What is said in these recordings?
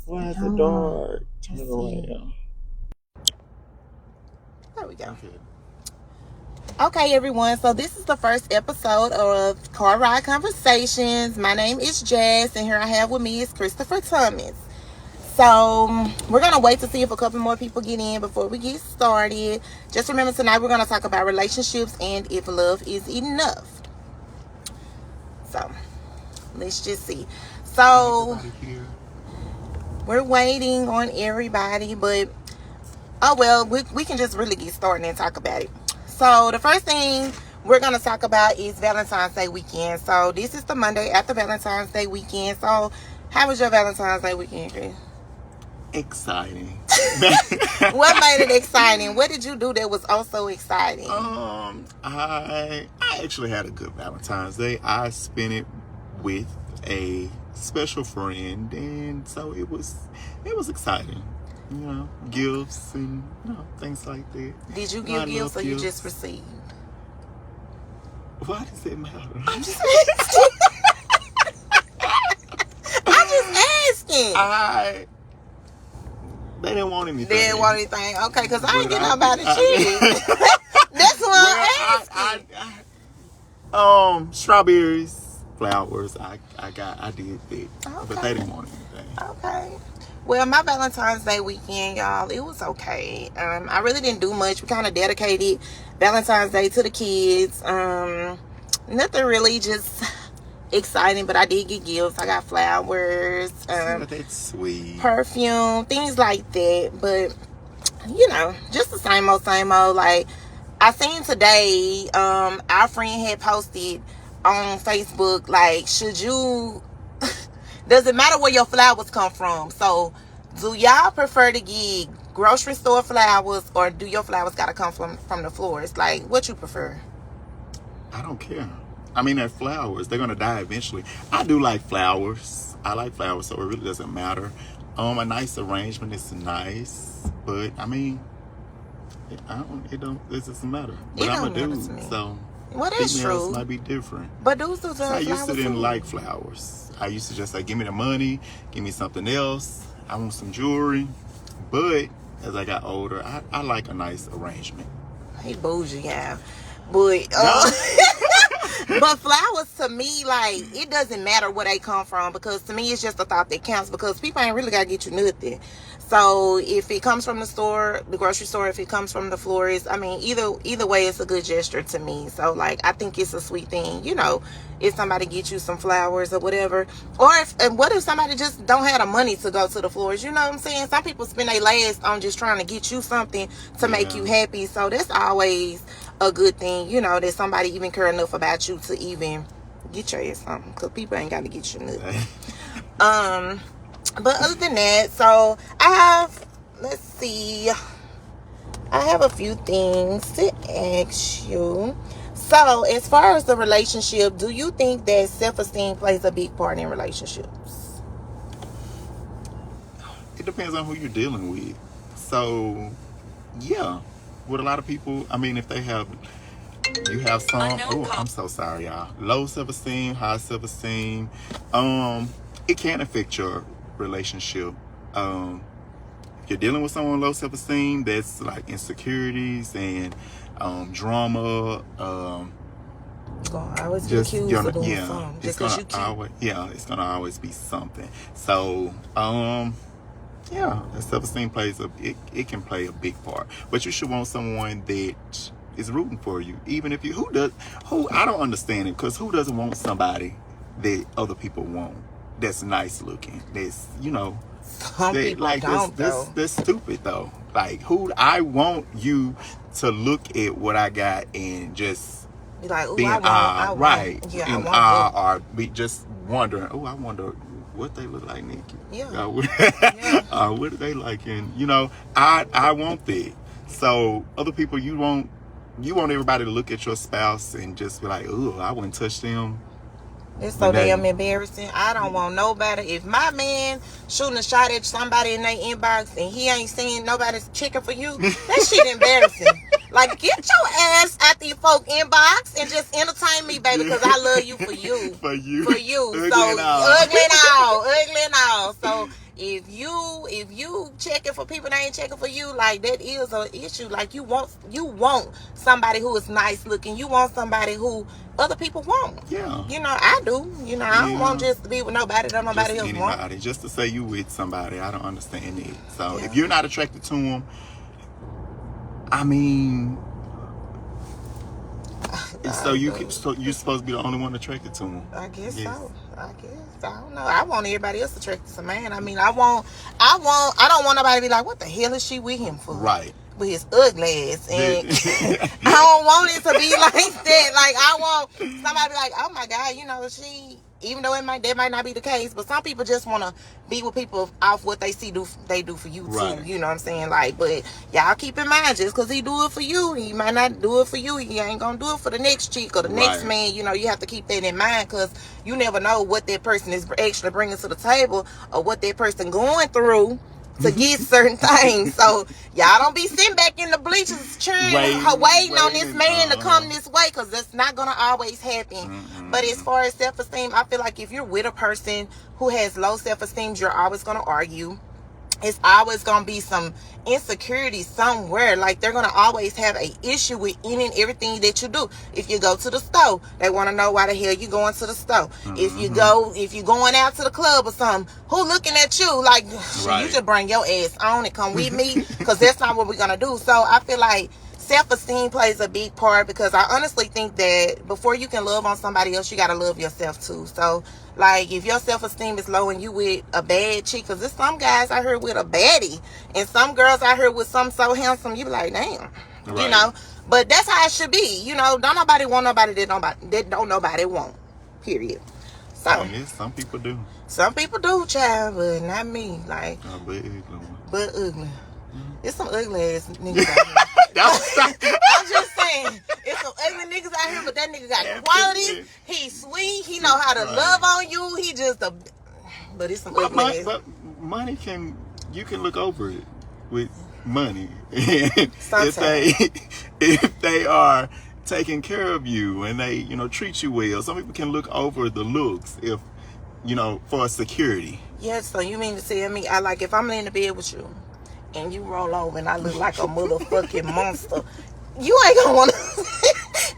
Why is it dark? Turn it around. There we go. Okay, everyone. So this is the first episode of Car Ride Conversations. My name is Jazz, and here I have with me is Christopher Thomas. So we're going to wait to see if a couple more people get in before we get started. Just remember, tonight we're going to talk about relationships and if love is enough. So let's just see. So we're waiting on everybody, but we can just really get started and talk about it. So the first thing we're going to talk about is Valentine's Day weekend. So this is the Monday after Valentine's Day weekend. So how was your Valentine's Day weekend, Chris? Exciting. What made it exciting? What did you do that was also exciting? I actually had a good Valentine's Day. I spent it with a special friend, and so it was exciting. You know, gifts and things like that. Did you give gifts or you just received? Why does it matter? I'm just asking. I'm just asking. They didn't want anything. They didn't want anything. Okay, because I ain't getting nobody cheese. That's what I'm asking. Strawberries, flowers. I did that, okay. But they didn't want anything. Okay. Well, my Valentine's Day weekend, y'all, it was okay. I really didn't do much. We kind of dedicated Valentine's Day to the kids. Nothing really just exciting, but I did get gifts. I got flowers, that's sweet. Perfume, things like that. But, just the same old. Like, I seen today, our friend had posted on Facebook, like, should you... Does it matter where your flowers come from? So, do y'all prefer to get grocery store flowers, or do your flowers gotta come from the florist? Like, what you prefer? I don't care. I mean, they're flowers. They're gonna die eventually. I do like flowers. I like flowers, so it really doesn't matter. A nice arrangement is nice, but I mean, it doesn't matter. But I'm a dude, so well, that's true. Might be different. But dudes do I used to didn't like flowers. I used to just say, give me the money, give me something else. I want some jewelry. But as I got older, I like a nice arrangement. Hey, bougie, yeah. But, but flowers to me, like, it doesn't matter where they come from, because to me, it's just a thought that counts, because people ain't really got to get you nothing. So if it comes from the store, the grocery store, if it comes from the florist, I mean, either way, it's a good gesture to me. So, like, I think it's a sweet thing, if somebody gets you some flowers or whatever. Or what if somebody just don't have the money to go to the florist? You know what I'm saying? Some people spend their last on just trying to get you something to make you happy. So that's always a good thing, that somebody even care enough about you to even get your ass something, because people ain't got to get you nothing. But other than that, so I have a few things to ask you. So as far as the relationship, do you think that self-esteem plays a big part in relationships? It depends on who you're dealing with. So yeah, with a lot of people, I mean, if you have some, I'm so sorry, y'all. Low self-esteem, high self-esteem, it can affect your relationship. If you're dealing with someone with low self-esteem, that's like insecurities and drama. It's gonna always be accused of doing something. It's gonna always be something. So, self-esteem it can play a big part. But you should want someone that is rooting for you, even if I don't understand it, because who doesn't want somebody that other people want? That's nice looking. That's some people like don't. That's stupid though. Like, I want you to look at what I got and just be like, be in awe, right? In awe, or be just wondering. Oh, I wonder what they look like naked. Yeah. What are they like? And I want that. So other people, you want everybody to look at your spouse and just be like, oh, I wouldn't touch them. It's so damn embarrassing. I don't want nobody. If my man shooting a shot at somebody in their inbox and he ain't seeing nobody's checking for you, that shit embarrassing. Like, get your ass out the folk inbox and just entertain me, baby, because I love you for you. For you. For you. Ugly So, and all. ugly and all. Ugly and all. So, if you checking for people that ain't checking for you, like, that is an issue. Like, you want somebody who is nice looking. You want somebody who other people want. Yeah. You know, I do. You know, I don't want just to be with nobody that nobody just else anybody. want. Just to say you with somebody, I don't understand it. So, Yeah. if you're not attracted to them, I mean, so you're supposed to be the only one attracted to him. I guess yes. so. I guess. I don't know. I want everybody else attracted to man. I mean, I don't want nobody to be like, what the hell is she with him for? Right. With his ugly ass. And I don't want it to be like that. Like, I want somebody to be like, oh my God, you know, even though that might not be the case, but some people just want to be with people off what they see they do for you too. Right. You know what I'm saying? Like, but y'all keep in mind, just because he do it for you, he might not do it for you. He ain't gonna do it for the next chick or the next man. You know, you have to keep that in mind, because you never know what that person is actually bringing to the table or what that person going through to get certain things. So y'all don't be sitting back in the bleachers cheering, waiting on this man to come this way, because that's not gonna always happen. But as far as self-esteem, I feel like if you're with a person who has low self-esteem, you're always gonna argue. It's always gonna be some insecurity somewhere. Like, they're gonna always have a issue with any and everything that you do. If you go to the store, they want to know why the hell you going to the store. If you going out to the club or something, who looking at you? Like, you just bring your ass on and come with me, because that's not what we're gonna do. So I feel like self-esteem plays a big part, because I honestly think that before you can love on somebody else, you gotta love yourself too. So, like, if your self-esteem is low and you with a bad chick, because there's some guys out here with a baddie, and some girls out here with some so handsome, you be like, damn, you know. But that's how it should be, you know. Don't nobody want nobody that don't nobody want. Period. So, yes, some people do. Some people do, child, but not me. Like, but ugly. It's some ugly ass niggas out here. I'm just saying, it's some ugly niggas out here, but that nigga got quality. He's sweet. He know how to love on you. He just but it's some ugly ass. But money you can look over it with money. if they are taking care of you and they, you know, treat you well, some people can look over the looks if, you know, for security. Yes, so you mean to tell me, if I'm laying in the bed with you, and you roll over and I look like a motherfucking monster, you ain't gonna want to.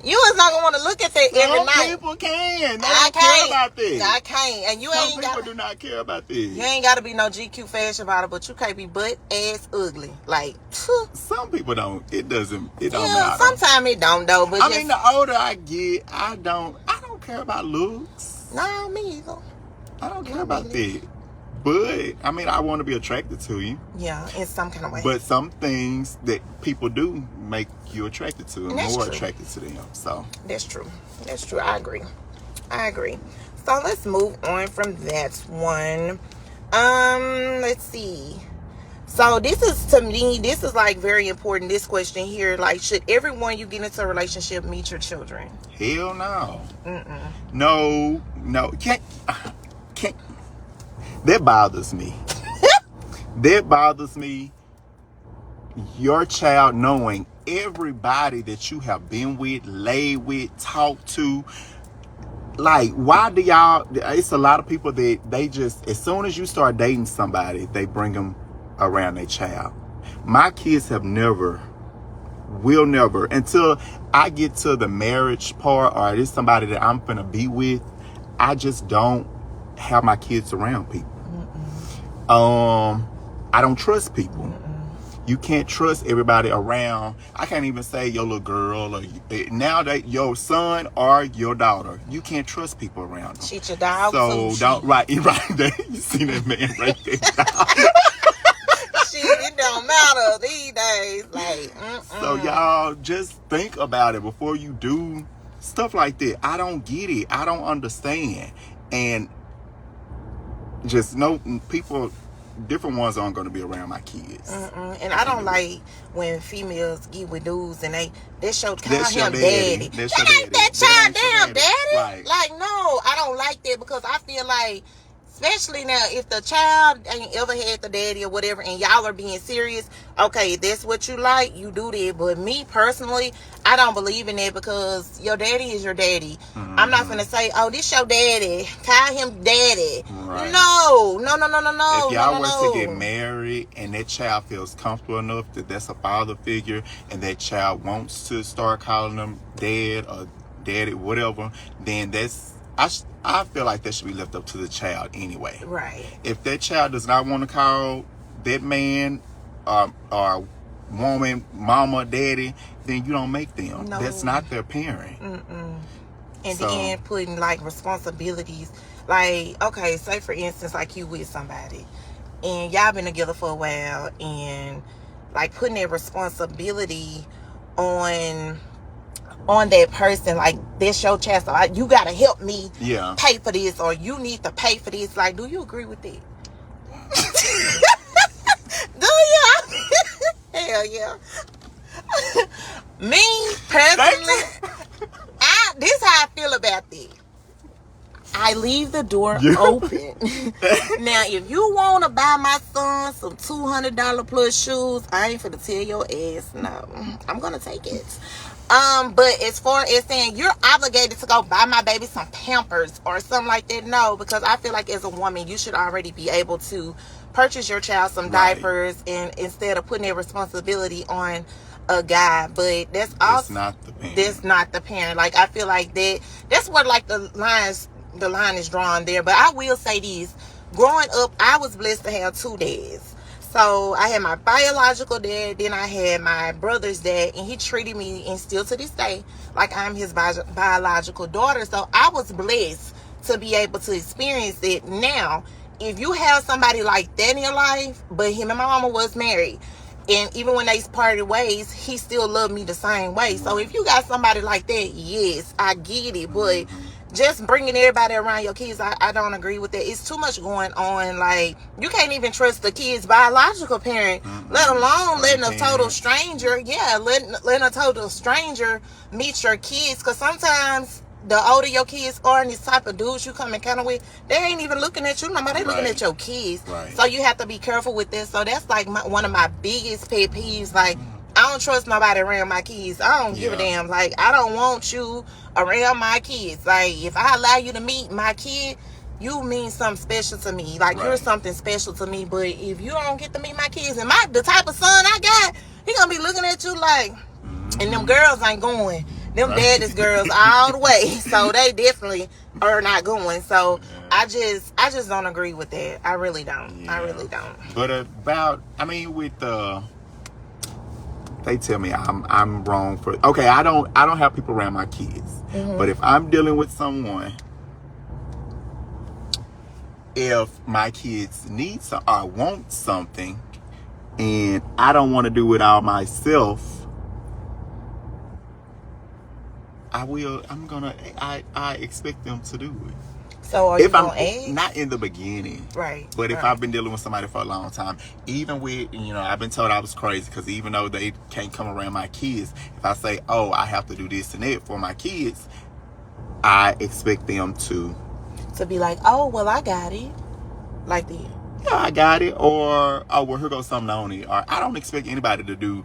You is not gonna want to look at that every night. Some people can. They don't care about this. I can't. And you Some people do not care about this. You ain't gotta be no GQ fashion model, but you can't be butt ass ugly. Like, some people don't. It don't matter. Sometimes it don't though. But I mean, the older I get, I don't care about looks. No, me either. I don't care about that. But, I mean, I want to be attracted to you. Yeah, in some kind of way. But some things that people do make you attracted to them, more attracted to them. So That's true. That's true. I agree. So let's move on from that one. Let's see. So this is, to me, this is like very important, this question here. Like, should everyone you get into a relationship meet your children? Hell no. No. Can't. That bothers me. That bothers me. Your child knowing everybody that you have been with, laid with, talked to. Like, why do y'all... It's a lot of people that they just... As soon as you start dating somebody, they bring them around their child. My kids have never... Will never... Until I get to the marriage part, or it's somebody that I'm gonna be with, I just don't have my kids around people. I don't trust people. You can't trust everybody around. I can't even say your little girl or now that your son or your daughter. You can't trust people around them. Cheat your dog. So don't right there. You see that man right there. Shit, it don't matter these days. Like, so y'all just think about it before you do stuff like that. I don't get it. I don't understand. And just know people, different ones aren't going to be around my kids. And I don't like when females get with dudes and they call him daddy. That ain't that child damn daddy. Right. Like, no, I don't like that, because I feel like Especially now, if the child ain't ever had the daddy or whatever, and y'all are being serious, okay, if that's what you like, you do that. But me personally, I don't believe in that, because your daddy is your daddy. I'm not gonna say, oh, this your daddy, call him daddy. Right. No. If y'all no. were to get married and that child feels comfortable enough that that's a father figure, and that child wants to start calling them dad or daddy, whatever, then that's, I feel like that should be left up to the child anyway. Right. If that child does not want to call that man or woman mama, daddy, then you don't make them. No. That's not their parent. And then putting like responsibilities, like, okay, say for instance, like you with somebody and y'all been together for a while, and like putting that responsibility on that person, like, this your child, so you gotta help me pay for this, or you need to pay for this. Like, do you agree with that? Do you? Hell yeah. Me personally, this how I feel about this. I leave the door open. Now, if you want to buy my son some $200 plus shoes, I ain't finna tell your ass no. I'm gonna take it. But as far as saying you're obligated to go buy my baby some Pampers or something like that, no, because I feel like as a woman, you should already be able to purchase your child some diapers, and instead of putting that responsibility on a guy. But that's also not the parent. That's not the parent. Like, I feel like that's where like the line is drawn there. But I will say this: growing up, I was blessed to have two dads. So I had my biological dad, then I had my brother's dad, and he treated me, and still to this day, like I'm his biological daughter. So I was blessed to be able to experience it. Now, if you have somebody like that in your life, but him and my mama was married, and even when they parted ways, he still loved me the same way. So if you got somebody like that, yes, I get it. But just bringing everybody around your kids, I don't agree with that. It's too much going on. Like, you can't even trust the kid's biological parent, let alone letting a total stranger, letting a total stranger meet your kids. Because sometimes the older your kids are, and these type of dudes you come in kind of with, they ain't even looking at you no more. They looking at your kids. So you have to be careful with this. So that's like one of my biggest pet peeves. Like, I don't trust nobody around my kids. I don't give a damn. Like, I don't want you around my kids. Like, if I allow you to meet my kid, you mean something special to me. Like, you're something special to me. But if you don't get to meet my kids, and the type of son I got, he gonna be looking at you like, and them girls ain't going. Them daddy's girls all the way. So they definitely are not going. So I just don't agree with that. I really don't. I really don't. But with they tell me I'm wrong for, okay, I don't have people around my kids. But if I'm dealing with someone, if my kids need or want something and I don't want to do it all myself, I expect them to do it. So are you gonna ask? Not in the beginning. Right. But if I've been dealing with somebody for a long time, even with, I've been told I was crazy because even though they can't come around my kids, if I say, oh, I have to do this and that for my kids, I expect them to be like, oh, well, I got it. Like that. Yeah, I got it. Or, oh, well, here goes something on it. Or I don't expect anybody to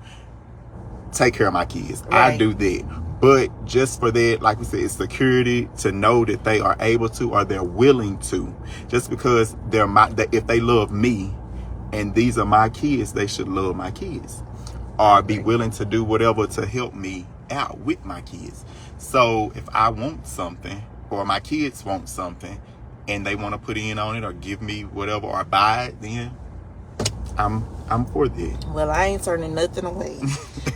take care of my kids. I do that. But just for that, like we said, it's security to know that they are able to or they're willing to. Just because if they love me and these are my kids, they should love my kids. Or be willing to do whatever to help me out with my kids. So if I want something or my kids want something and they want to put in on it or give me whatever or buy it, then I'm for that. Well, I ain't turning nothing away.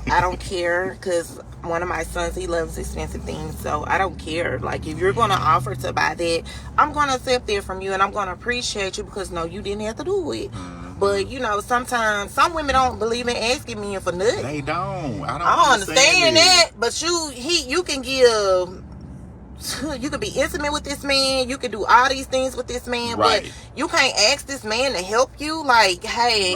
I don't care, because one of my sons, he loves expensive things, so I don't care. Like, if you're going to offer to buy that, I'm going to accept it from you, and I'm going to appreciate you, because no, you didn't have to do it. But sometimes some women don't believe in asking men for nothing. They don't. I don't understand that. But you can give. You could be intimate with this man. You can do all these things with this man, but you can't ask this man to help you. Like, hey,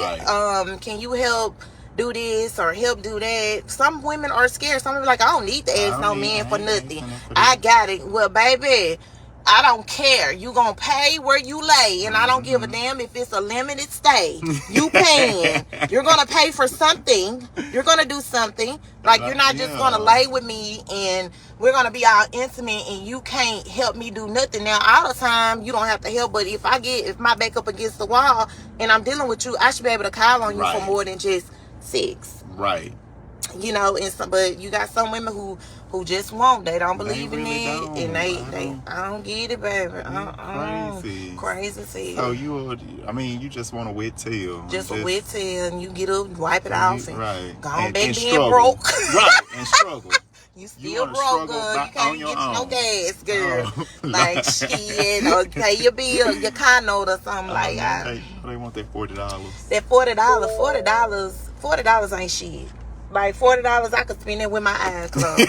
can you help do this or help do that? Some women are scared. Some women are like, I don't need to ask no man for nothing. I got it. Well, baby, I don't care. You gonna pay where you lay, and I don't give a damn if it's a limited stay. You paying. You're gonna pay for something. You're gonna do something. Like, you're not just gonna lay with me and we're gonna be all intimate and you can't help me do nothing. Now, all the time you don't have to help, but if my back up against the wall and I'm dealing with you, I should be able to call on you for more than just sex. Right. You know, but you got some women who just won't. They don't believe in it, and I don't get it, baby. Crazy. So you just want to wet tail. Just a wet tail, and you get up, wipe it off, and go on back being broke. Right, and struggle. You still broke, girl. You can't get no gas, girl. Like, shit, or pay your bill, your car note or something like that. They want that $40. That $40 ain't shit. Like, $40, I could spend it with my eyes closed.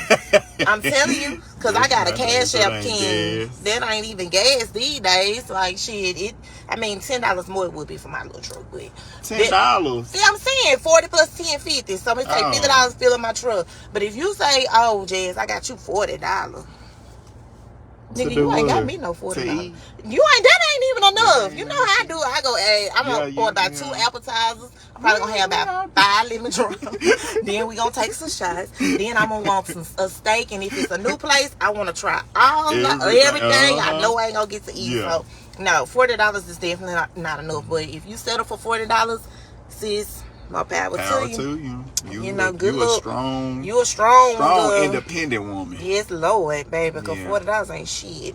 I'm telling you, because I got a Cash App king. That ain't even gas these days. Like, shit, $10 more it would be for my little truck. But $10? Yeah, I'm saying 40 plus 10, 50. Somebody say $50 fill in my truck. But if you say, oh, Jazz, I got you $40. Nigga, you ain't got me no $40. That ain't even enough. You know how I do it. I go, hey, I'm gonna order about 2 appetizers. I'm probably gonna have about 5 lemon drops. Then we gonna take some shots. Then I'm gonna want a steak. And if it's a new place, I wanna try everything. I know I ain't gonna get to eat. So no, $40 is definitely not enough. But if you settle for $40, sis, more power to you. You know, good luck. You a strong independent woman. Yes, Lord, baby, because $40 ain't shit.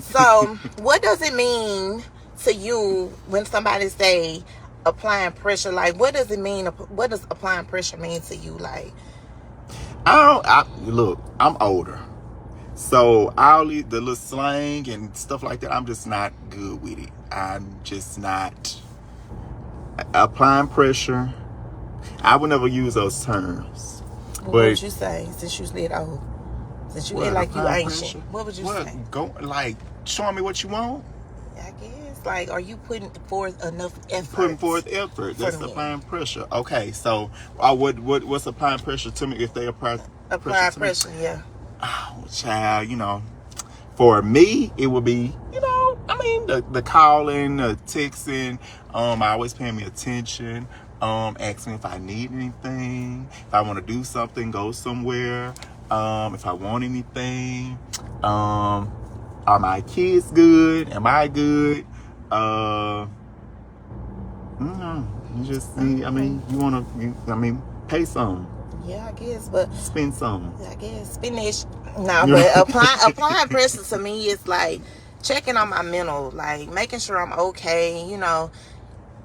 So, what does it mean to you when somebody say applying pressure? Like, what does it mean? What does applying pressure mean to you? Like, look, I'm older, so all the little slang and stuff like that, I'm just not good with it. I'm just not applying pressure. I would never use those terms. What would you say since you said old? Since you act like you ancient. Pressure? What would you say? Showing me what you want? I guess. Like, are you putting forth enough effort? Putting forth effort. That's applying pressure. Okay, so what's applying pressure to me if they apply pressure? Yeah. Oh, child, for me, it would be, the calling, the texting. I always paying me attention. Ask me if I need anything, if I want to do something, go somewhere, if I want anything, are my kids good? Am I good? You just need, you want to, pay some. Yeah, I guess, but spend some. I guess finish. No, but applying pressure to me is like checking on my mental, like making sure I'm okay.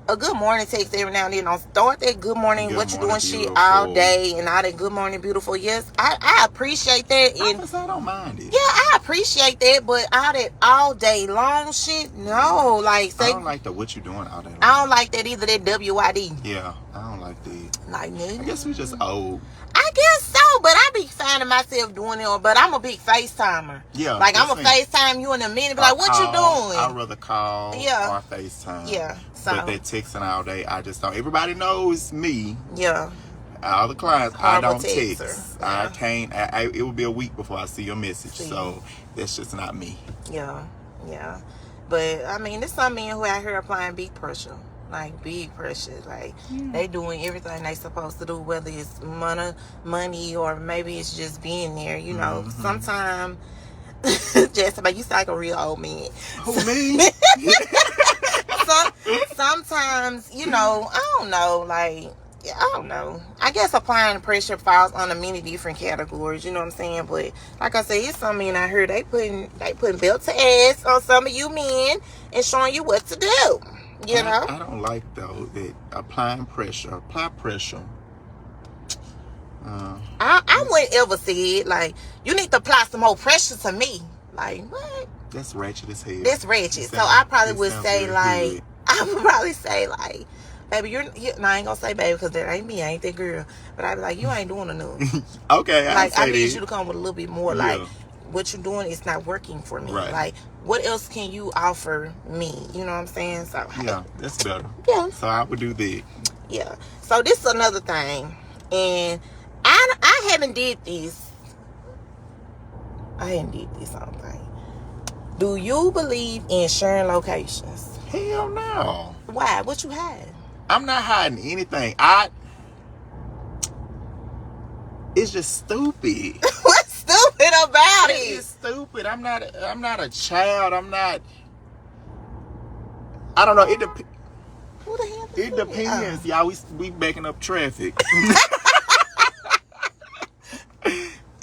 A good morning text every now and then. Don't start that good morning, what you doing shit all day and all that good morning beautiful. Yes, I appreciate that. I don't mind it. Yeah, I appreciate that, but all that all day long shit, no. Like, say, I don't like the what you doing all day long. I don't like that either, that WYD. Yeah, I don't like that. Like, nigga. I guess we just old. I guess so, but I be finding myself doing it. But I'm a big FaceTimer. Yeah. Like, I'm a FaceTime you in a minute, but like, what you doing? I'd rather call or FaceTime. Yeah. So. But that texting all day, I just don't. Everybody knows me. Yeah. All the clients, I don't text. Yeah. I can't. It will be a week before I see your message. So that's just not me. Yeah. Yeah. But there's some men who out here applying big pressure. Like, big pressure. Like, they doing everything they supposed to do, whether it's money or maybe it's just being there. Sometimes just about, you sound like a real old man. Who, me? Sometimes, I don't know, like, I don't know. I guess applying pressure falls under many different categories, you know what I'm saying? But like I said, it's some men out here, they putting belt to ass on some of you men and showing you what to do. I don't like, though, that applying pressure. Apply pressure. I wouldn't ever say it. Like, you need to apply some more pressure to me. Like, what? That's ratchet as hell. That's ratchet. So I probably would say, like, baby, you're no, I ain't gonna say baby because that ain't me. I ain't that girl. But I'd be like, you ain't doing enough. Okay, I need you to come with a little bit more. Like, what you're doing is not working for me. Right. Like, what else can you offer me? You know what I'm saying? So yeah, that's better. Yeah. So I would do that. Yeah. So this is another thing, and I haven't did this. I don't think. Do you believe in sharing locations? Hell no. Why? What you hide? I'm not hiding anything. It's just stupid. What's stupid about it? It's stupid. I'm not a child. I don't know. Who the hell? It depends. Y'all, we backing up traffic.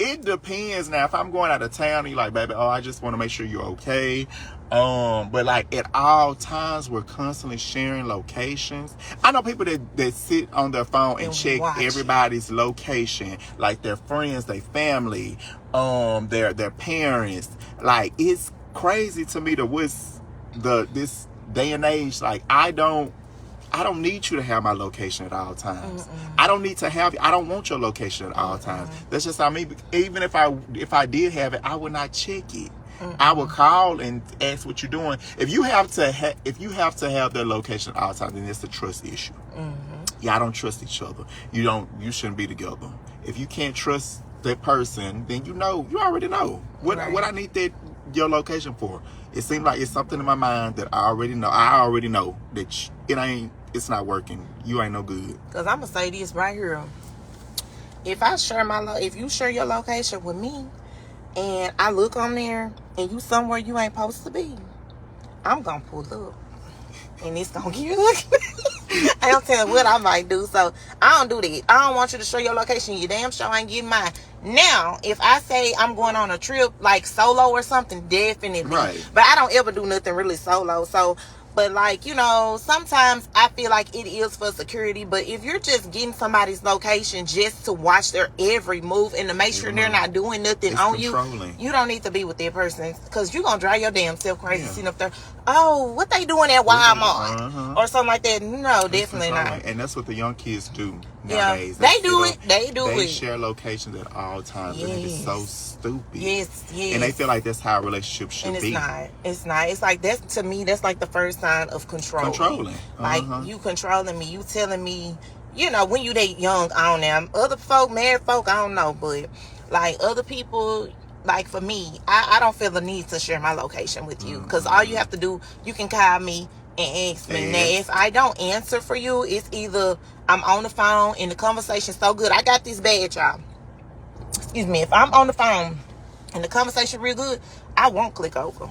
It depends. Now, if I'm going out of town, you're like, baby, I just want to make sure you're okay. But like at all times, we're constantly sharing locations. I know people that sit on their phone and check everybody's location, like their friends, their family, their parents. Like, it's crazy to me this day and age. Like, I don't need you to have my location at all times. I don't need to have. I don't want your location at all times. That's just how me. Even if I did have it, I would not check it. I would call and ask what you're doing. If you have to have their location at all times, then it's a trust issue. Y'all don't trust each other. You shouldn't be together. If you can't trust that person, then you already know what I need your location for. It seems like it's something in my mind that I already know. I already know that it's not working. You ain't no good. Cause I'm gonna say this right here. If you share your location with me, and I look on there, and you somewhere you ain't supposed to be, I'm gonna pull up, and it's gonna get ugly. I don't tell you what I might do. So I don't do that. I don't want you to show your location. You damn sure ain't getting mine. Now, if I say I'm going on a trip like solo or something, definitely. Right. But I don't ever do nothing really solo. So, but like, sometimes I feel like it is for security. But if you're just getting somebody's location just to watch their every move and to make sure they're not doing nothing on controlling. you don't need to be with that person, because you're going to drive your damn self crazy sitting up there. Oh, what they doing at Walmart? Or something like that. No, definitely not. And that's what the young kids do nowadays. They do it. They share locations at all times. Yes. And it is so stupid. Yes. And they feel like that's how a relationship should be. It's not. It's like, to me, that's like the first sign of controlling. Like, you controlling me. You telling me, when you that young on them. Other folk, married folk, I don't know. But, like, other people, like, for me, I don't feel the need to share my location with you. Because all you have to do, you can call me and ask me. Now, if I don't answer for you, it's either I'm on the phone and the conversation's so good. I got this bad, y'all. Excuse me. If I'm on the phone and the conversation real good, I won't click over.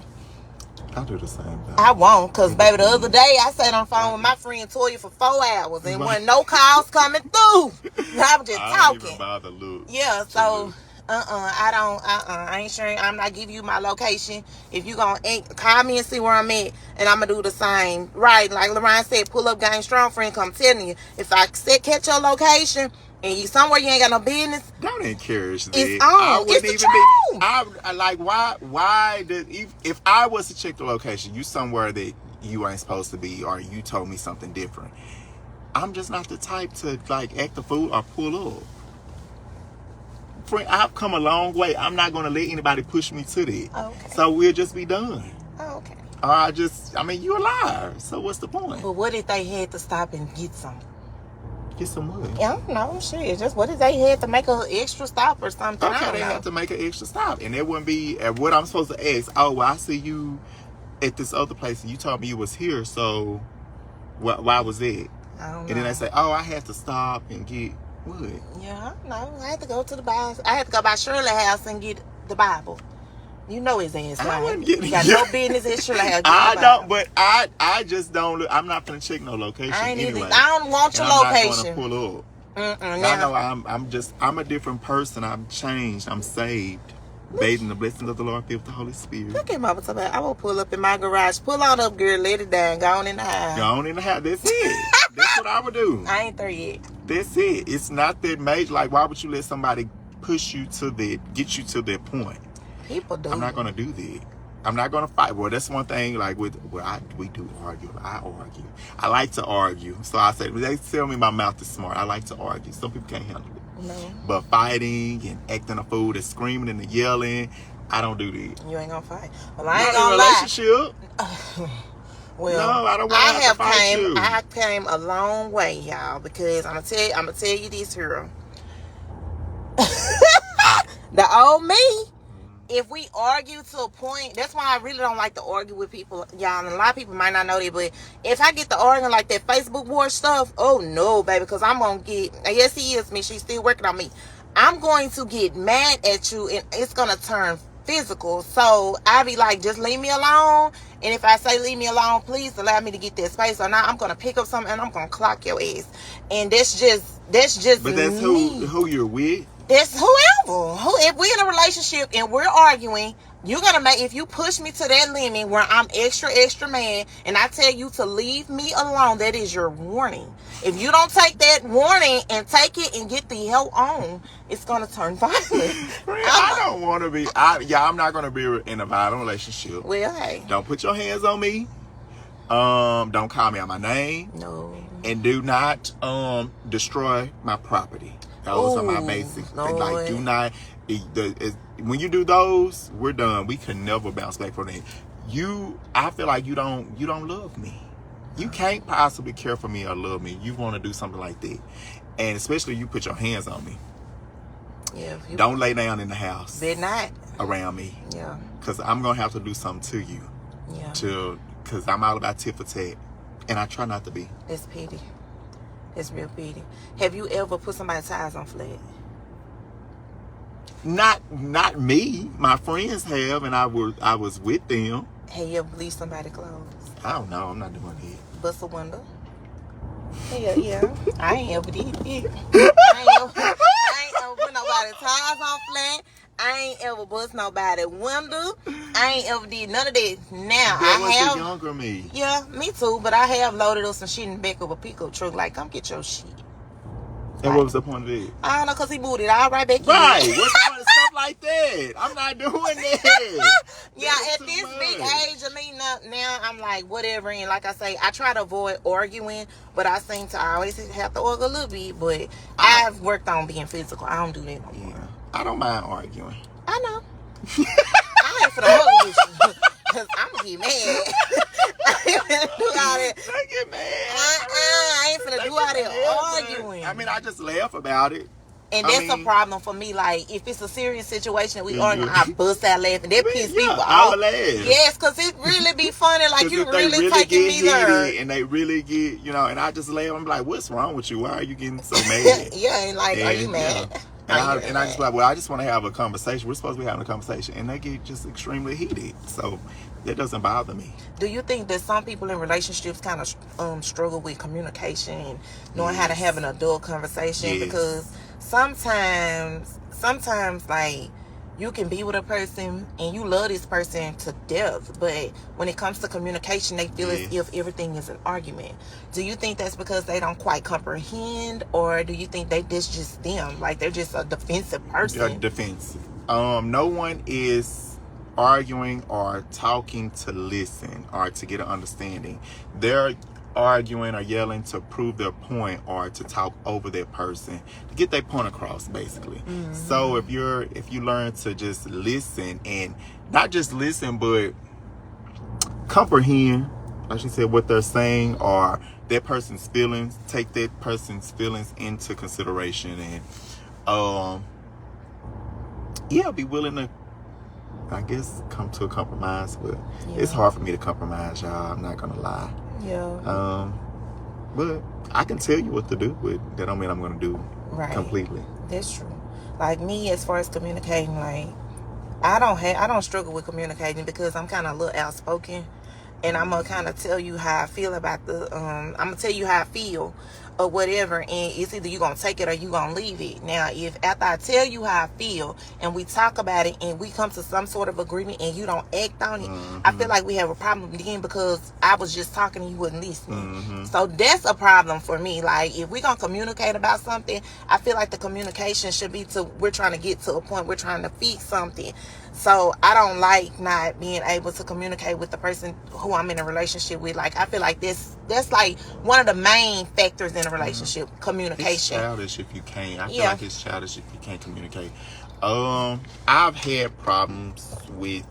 I do the same thing. I won't, because, baby, the other day I sat on the phone with my friend Toya for 4 hours and wasn't no calls coming through. I was just talking. I don't even bother look. Yeah, so I ain't sure. I'm not giving you my location. If you gonna call me and see where I'm at, and I'm gonna do the same. Right, like Lorraine said, pull up, gang strong, friend, come telling you. If I catch your location and you somewhere you ain't got no business, don't encourage that. It's on. It's the truth. I like, why if I was to check the location, you somewhere that you ain't supposed to be, or you told me something different, I'm just not the type to like act the fool or pull up. Friend, I've come a long way. I'm not going to let anybody push me to that. Okay. So we'll just be done. Oh, okay. Or you're a liar. So what's the point? But what if they had to stop and get some? Get some what? I don't know. Shit. Just what if they had to make an extra stop or something? Okay, they have to make an extra stop. And it wouldn't be what I'm supposed to ask. Oh, well, I see you at this other place and you told me you was here. So why was that? I don't know. And then they say, oh, I had to stop and get what? Yeah, no, I had to go to the Bible. I had to go by Shirley house and get the Bible. You know his ass, right? You got no business at Shirley house. I don't, but I just don't look. I'm not gonna check no location. I ain't anyway. I don't want your location. I'm not gonna pull up. I know I'm a different person. I'm changed. I'm saved. Bathed in the blessings of the Lord, filled with the Holy Spirit. Look at Mama talking about, I will pull up in my garage. Pull on up, girl. Let it down. Go on in the house. Go on in the house. That's it. That's what I would do. I ain't there yet. That's it. It's not that major. Like, why would you let somebody push you get you to that point? People do. I'm not going to do that. I'm not going to fight. Well, that's one thing, like, we do argue. I argue. I like to argue. So I say, they tell me my mouth is smart. I like to argue. Some people can't handle it. No. But fighting and acting a fool, and screaming and yelling, I don't do that. You ain't gonna fight. Well, I ain't gonna lie. Well, no, I don't want to have to fight you. I came a long way, y'all, because I'm gonna tell you this, here. The old me if we argue to a point, that's why I really don't like to argue with people, y'all. And a lot of people might not know that, but if I get to arguing like that Facebook war stuff, oh no, baby, because I'm gonna get. Yes, he is me. She's still working on me. I'm going to get mad at you, and it's gonna turn physical. So I be like, just leave me alone. And if I say leave me alone, please allow me to get that space. Or now I'm gonna pick up something and I'm gonna clock your ass. And that's just But that's me. who you're with. That's whoever. If we're in a relationship and we're arguing, you're gonna make, if you push me to that limit where I'm extra mad and I tell you to leave me alone, that is your warning. If you don't take that warning and take it and get the hell on, it's gonna turn violent. I don't want to be. I'm not gonna be in a violent relationship. Well, hey. Don't put your hands on me. Don't call me out my name. No. And do not destroy my property. Those are my basics. Like, do not. When you do those, we're done. We can never bounce back from that. I feel like you don't love me. You can't possibly care for me or love me. You want to do something like that, and especially you put your hands on me. Yeah. Don't lay down in the house. Better not Around me. Yeah. Because I'm gonna have to do something to you. Yeah. Because I'm all about tit for tat, and I try not to be. That's petty. That's real petty. Have you ever put somebody's tires on flat? Not me. My friends have, and I was with them. Have you ever bleached somebody's clothes? I don't know. I'm not doing that. Bust a window? Yeah. I ain't ever did it. I ain't ever put nobody's tires on flat. I ain't ever bust nobody's window. I ain't ever did none of that. Now, I have. The younger me. Yeah, me too. But I have loaded up some shit in the back of a pickup truck. Like, come get your shit. And what was the point of it? I don't know, because he moved it all right back in. Right. What's the point of stuff like that? I'm not doing that. Yeah, at this big age of me now, I'm like, whatever. And like I say, I try to avoid arguing, but I seem to always have to argue a little bit. But I've worked on being physical. I don't do that no more. Yeah. I don't mind arguing. I know. I ain't for the argue with you. Because I'm going to get mad. I ain't finna do all that. I get mad. I ain't finna do all that arguing. I mean, I just laugh about it. And that's a problem for me. Like, if it's a serious situation, we argue, I bust out laughing. That piss people off. I'll laugh. Yes, because it really be funny. Like, you really taking me there. And they really get, and I just laugh. I'm like, what's wrong with you? Why are you getting so mad? Yeah, and like, are you mad? And I just like, well, I just want to have a conversation. We're supposed to be having a conversation. And they get just extremely heated. So that doesn't bother me. Do you think that some people in relationships kind of struggle with communication and knowing how to have an adult conversation? Yes. Because sometimes like you can be with a person and you love this person to death, but when it comes to communication, they feel as if everything is an argument. Do you think that's because they don't quite comprehend, or do you think that's just them, like they're just a defensive person? Defensive. No one is arguing or talking to listen or to get an understanding. They're arguing or yelling to prove their point or to talk over that person to get their point across, basically. Mm-hmm. So if you learn to just listen, and not just listen but comprehend, like she said, what they're saying or that person's feelings, take that person's feelings into consideration, and be willing to, I guess, come to a compromise. But it's hard for me to compromise, y'all. I'm not gonna lie. Yeah. But I can tell you what to do, but that don't mean I'm gonna do completely. That's true. Like me, as far as communicating, like I don't struggle with communicating because I'm kind of a little outspoken, and I'm gonna kind of tell you how I feel about I'm gonna tell you how I feel or whatever, and it's either you gonna take it or you gonna leave it. Now, if after I tell you how I feel and we talk about it and we come to some sort of agreement and you don't act on it, I feel like we have a problem again because I was just talking and you wasn't listening. So that's a problem for me. Like, if we're gonna communicate about something, I feel like the communication should be we're trying to get to a point, we're trying to fix something. So I don't like not being able to communicate with the person who I'm in a relationship with. Like, I feel like that's like one of the main factors in a relationship, communication. It's childish if you can't. I feel like it's childish if you can't communicate. I've had problems with,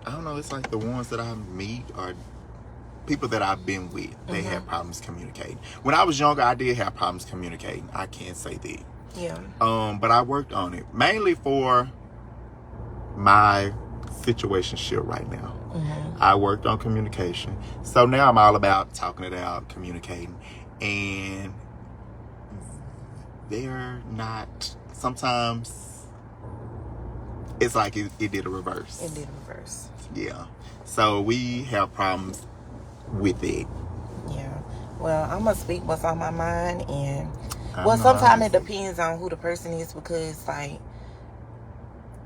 I don't know, it's like the ones that I meet or people that I've been with, they have problems communicating. When I was younger, I did have problems communicating. I can't say that. Yeah. But I worked on it. Mainly for my situationship right now. I worked on communication. So now I'm all about talking it out, communicating. And they're not, sometimes it's like it did a reverse. It did a reverse. Yeah. So we have problems with it. Yeah. Well, I'm going to speak what's on my mind. And, well, sometimes it depends on who the person is, because, like,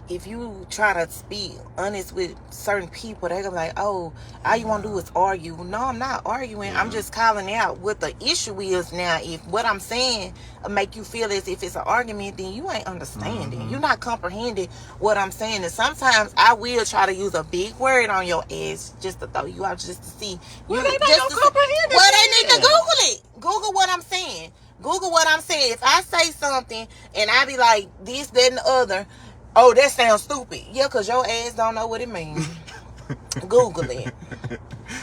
if you try to speak honest with certain people, they're gonna be like, oh, all you want to do is argue. No, I'm not arguing. I'm just calling out what the issue is. Now, if what I'm saying make you feel as if it's an argument, then you ain't understanding. You're not comprehending what I'm saying. And sometimes I will try to use a big word on your ass just to throw you out, just to see. Well, they don't comprehend it. Well, they need to Google it. Google what I'm saying. Google what I'm saying. If I say something and I be like this, that, and the other, oh, that sounds stupid. Yeah, because your ass don't know what it means. Google it.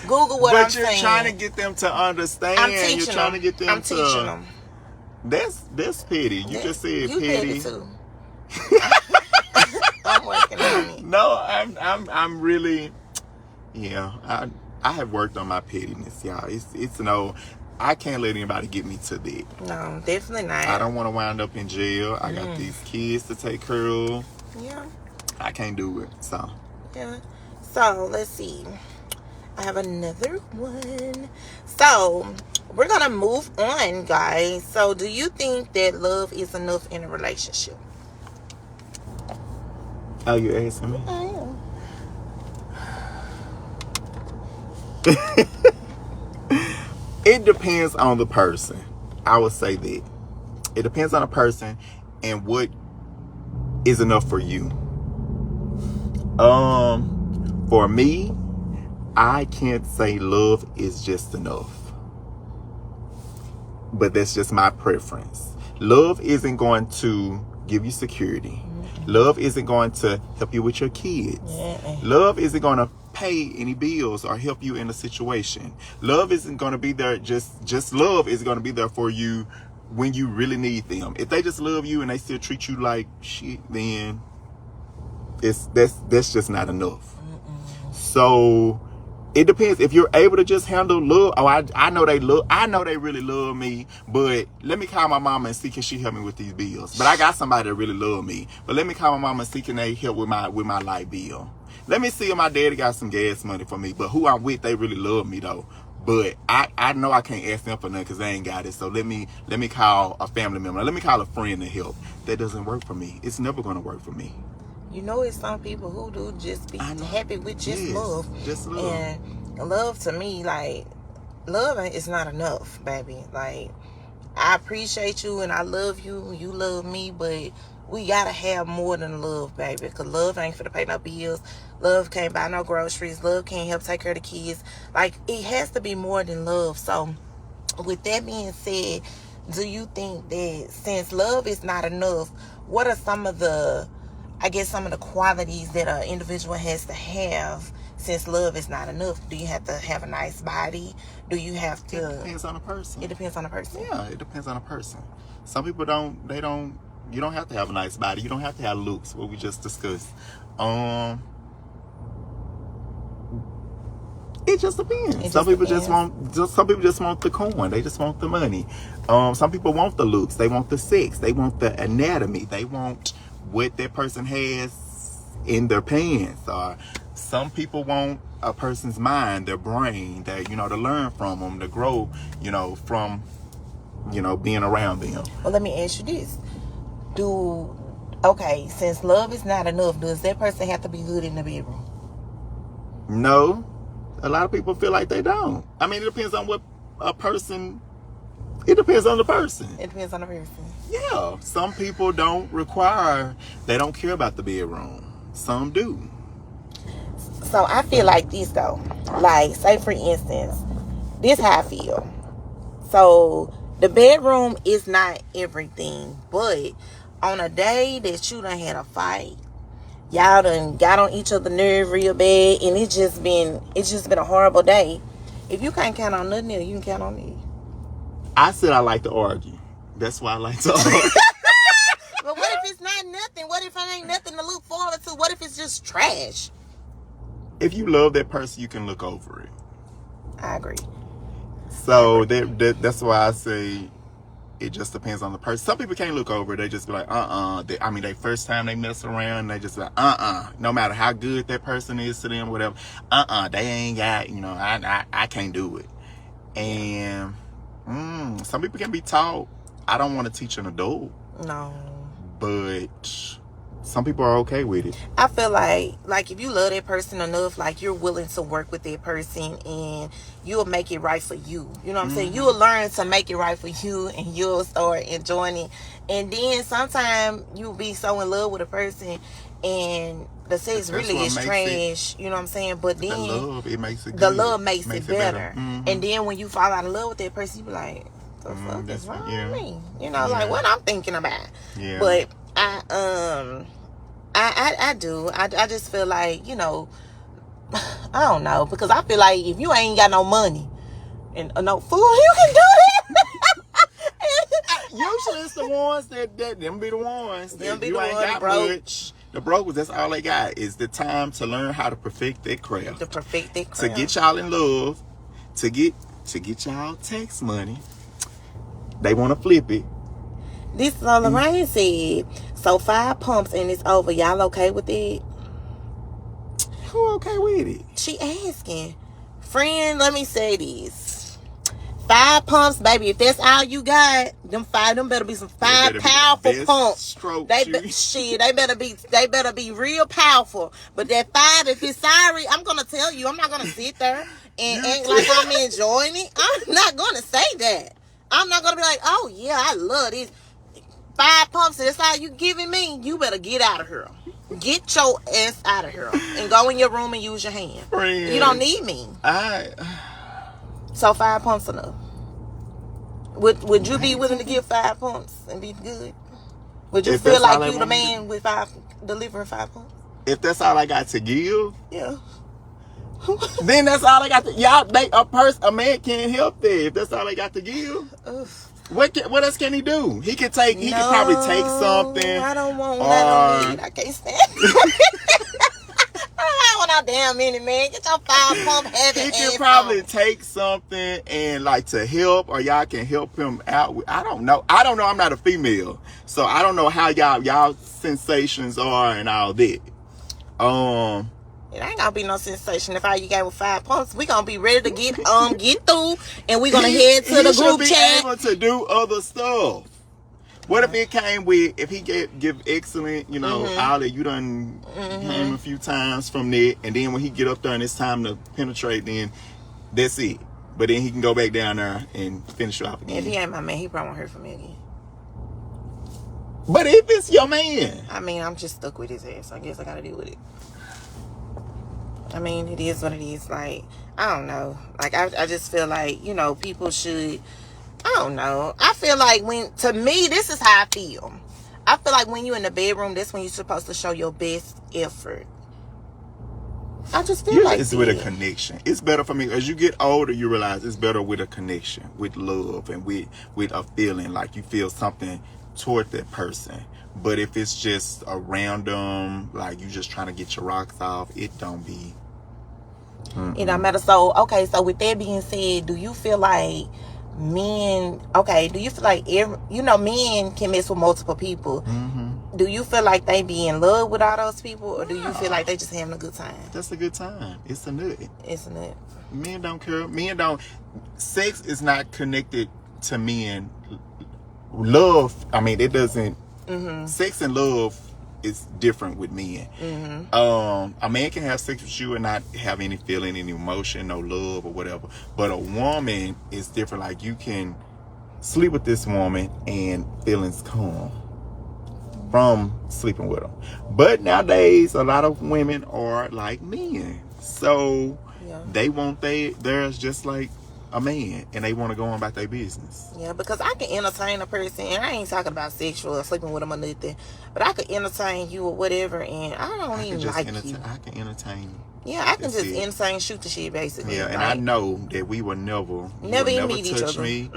Google what I'm saying. But you're trying to get them to understand. I'm teaching you're trying them. to get them teaching them. That's petty. You just said you petty. You too. I'm working on it. No, I'm really, yeah. I have worked on my pettiness, y'all. It's no, I can't let anybody get me to that. No, definitely not. I don't want to wind up in jail. I got these kids to take care of. Yeah. I can't do it. So. Yeah. So let's see. I have another one. So we're gonna move on, guys. So do you think that love is enough in a relationship? Oh, you asking me? I am. It depends on the person. I would say that. It depends on the person and what is enough for you. For me, I can't say love is just enough. But that's just my preference. Love isn't going to give you security. Love isn't going to help you with your kids. Love isn't going to pay any bills or help you in a situation. Love isn't going to be there. Just love is going to be there for you when you really need them. If they just love you and they still treat you like shit, then that's just not enough. So it depends. If you're able to just handle love, I know they really love me, but let me call my mama and see can she help me with these bills. But I got somebody that really love me. But let me call my mama and see can they help with my light bill. Let me see if my daddy got some gas money for me. But who I'm with, they really love me though. But I know I can't ask them for nothing because they ain't got it. So let me call a family member. Let me call a friend to help. That doesn't work for me. It's never gonna work for me. You know, it's some people who do just be happy with just love. Just love. And love to me, like, love is not enough, baby. Like, I appreciate you and I love you. You love me, but we gotta have more than love, baby. Because love ain't for to pay no bills. Love can't buy no groceries. Love can't help take care of the kids. Like, it has to be more than love. So, with that being said, do you think that since love is not enough, what are some of the qualities that an individual has to have since love is not enough? Do you have to have a nice body? Do you have to... It depends on the person. It depends on the person? Yeah, it depends on the person. Some people you don't have to have a nice body. You don't have to have looks, what we just discussed. It just depends. Some people just want the coin. They just want the money. Some people want the looks. They want the sex. They want the anatomy. They want what that person has in their pants. Or some people want a person's mind, their brain, that to learn from them, to grow, from being around them. Well, let me ask you this: since love is not enough, does that person have to be good in the bedroom? No, a lot of people feel like they don't. I mean, it depends on what a person. It depends on the person. It depends on the person. Yeah. Some people don't care about the bedroom. Some do. So I feel like this though. Like, say for instance, this how I feel. So the bedroom is not everything, but on a day that you done had a fight, y'all done got on each other's nerve real bad, and it's just been a horrible day. If you can't count on nothing else, you can count on me. I said I like to argue. That's why I like to argue. But what if it's not nothing? What if if it ain't nothing to look forward to? What if it's just trash? If you love that person, you can look over it. I agree. So that's why I say it just depends on the person. Some people can't look over it. They just be like, they first time they mess around, they just be like, no matter how good that person is to them, whatever, they ain't got, I can't do it. And some people can be taught. I don't want to teach an adult. No. But some people are okay with it. I feel like if you love that person enough, like you're willing to work with that person and you'll make it right for you. You know what I'm saying? You'll learn to make it right for you and you'll start enjoying it. And then sometimes you'll be so in love with a person and the sex really is trash. You know what I'm saying? But then the love, it makes it good. The love makes it better. Mm-hmm. And then when you fall out of love with that person, you be like, the fuck is wrong with me? Like what I'm thinking about. Yeah. But I do. I just feel like, I don't know. Because I feel like if you ain't got no money and no food, you can do that. Usually it's the ones that them be the ones Them that be you the ain't ones got broke. much. The brokers, that's all they got is the time to learn how to perfect their craft. To get y'all in love, to get y'all tax money. They want to flip it. This is what Lorraine said. So 5 pumps and it's over. Y'all okay with it? Who okay with it? She asking. Friend, let me say this. 5 pumps, baby. If that's all you got, them better be some 5 powerful pumps. They better be real powerful. But that 5, if it's sorry, I'm gonna tell you, I'm not gonna sit there and act like I'm enjoying it. I'm not gonna say that. I'm not gonna be like, oh yeah, I love this. 5 pumps, that's all you giving me. You better get out of here. Get your ass out of here and go in your room and use your hand. Friend, you don't need me. So 5 pumps enough. Would you be willing to give 5 pumps and be good? Would you feel like you the man with delivering 5 pumps? If that's all I got to give, yeah. Then that's all I got to. A man can't help that. If that's all I got to give. What else can he do? He can probably take something. I don't want that on me. I can't stand it. I don't want no damn minute, man. Get your 5 pump heavy. He can probably take something and to help, or y'all can help him out. I don't know. I'm not a female, so I don't know how y'all sensations are and all that. It ain't gonna be no sensation if all you got with 5 pumps. We gonna be ready to get through, and we gonna head to the group chat. He should be able to do other stuff. What if it came with, if he give excellent, all that you done him a few times from there, and then when he get up there and it's time to penetrate, then that's it. But then he can go back down there and finish you off again. If he ain't my man, he probably won't hear from me again. But if it's your man, I mean, I'm just stuck with his ass. I guess I gotta deal with it. I mean, it is what it is. Like, I don't know. Like, I just feel like, people should, I don't know. I feel like to me, this is how I feel. I feel like when you're in the bedroom, that's when you're supposed to show your best effort. I just feel like it's with a connection. It's better for me. As you get older, you realize it's better with a connection, with love, and with a feeling like you feel something toward that person. But if it's just a random, like you just trying to get your rocks off, it don't be. It don't matter. So, okay, so with that being said, do you feel like men, men can mess with multiple people. Do you feel like they be in love with all those people, or do you feel like they just having a good time? That's a good time. It's a nut. It's a nut. Men don't care. Sex is not connected to men. Love, it doesn't. Sex and love is different with men. A man can have sex with you and not have any feeling, any emotion, no love or whatever. But a woman is different. Like, you can sleep with this woman and feelings come from sleeping with them. But nowadays, a lot of women are like men. So they want theirs just like a man, and they want to go on about their business. Yeah, because I can entertain a person, and I ain't talking about sexual or sleeping with them or nothing, but I could entertain you or whatever, and I don't even like you. I can entertain you. Yeah, I can just entertain, shoot the shit, basically. Yeah, and I know that we will never meet each touch other. Me.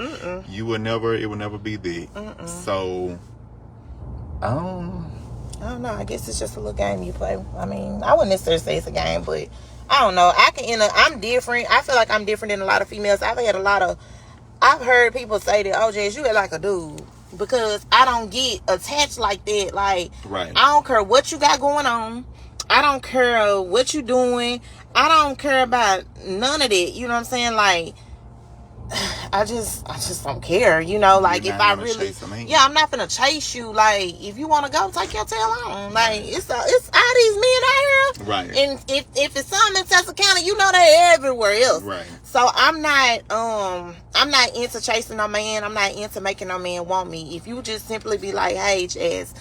You will never. It will never be that. So, I don't know. I guess it's just a little game you play. I mean, I wouldn't necessarily say it's a game, but I don't know. I'm different. I feel like I'm different than a lot of females. I've heard people say that, oh, Jess, you act like a dude. Because I don't get attached like that. Like, right. I don't care what you got going on. I don't care what you doing. I don't care about none of that. You know what I'm saying? Like, I just don't care, you know. Like, if I really, I'm not gonna chase you. Like, if you want to go, take your tail on. Like, it's all these men out here, right? And if it's something in Texas County, you know they're everywhere else, right? So I'm not into chasing no man. I'm not into making no man want me. If you just simply be like, hey, Jess,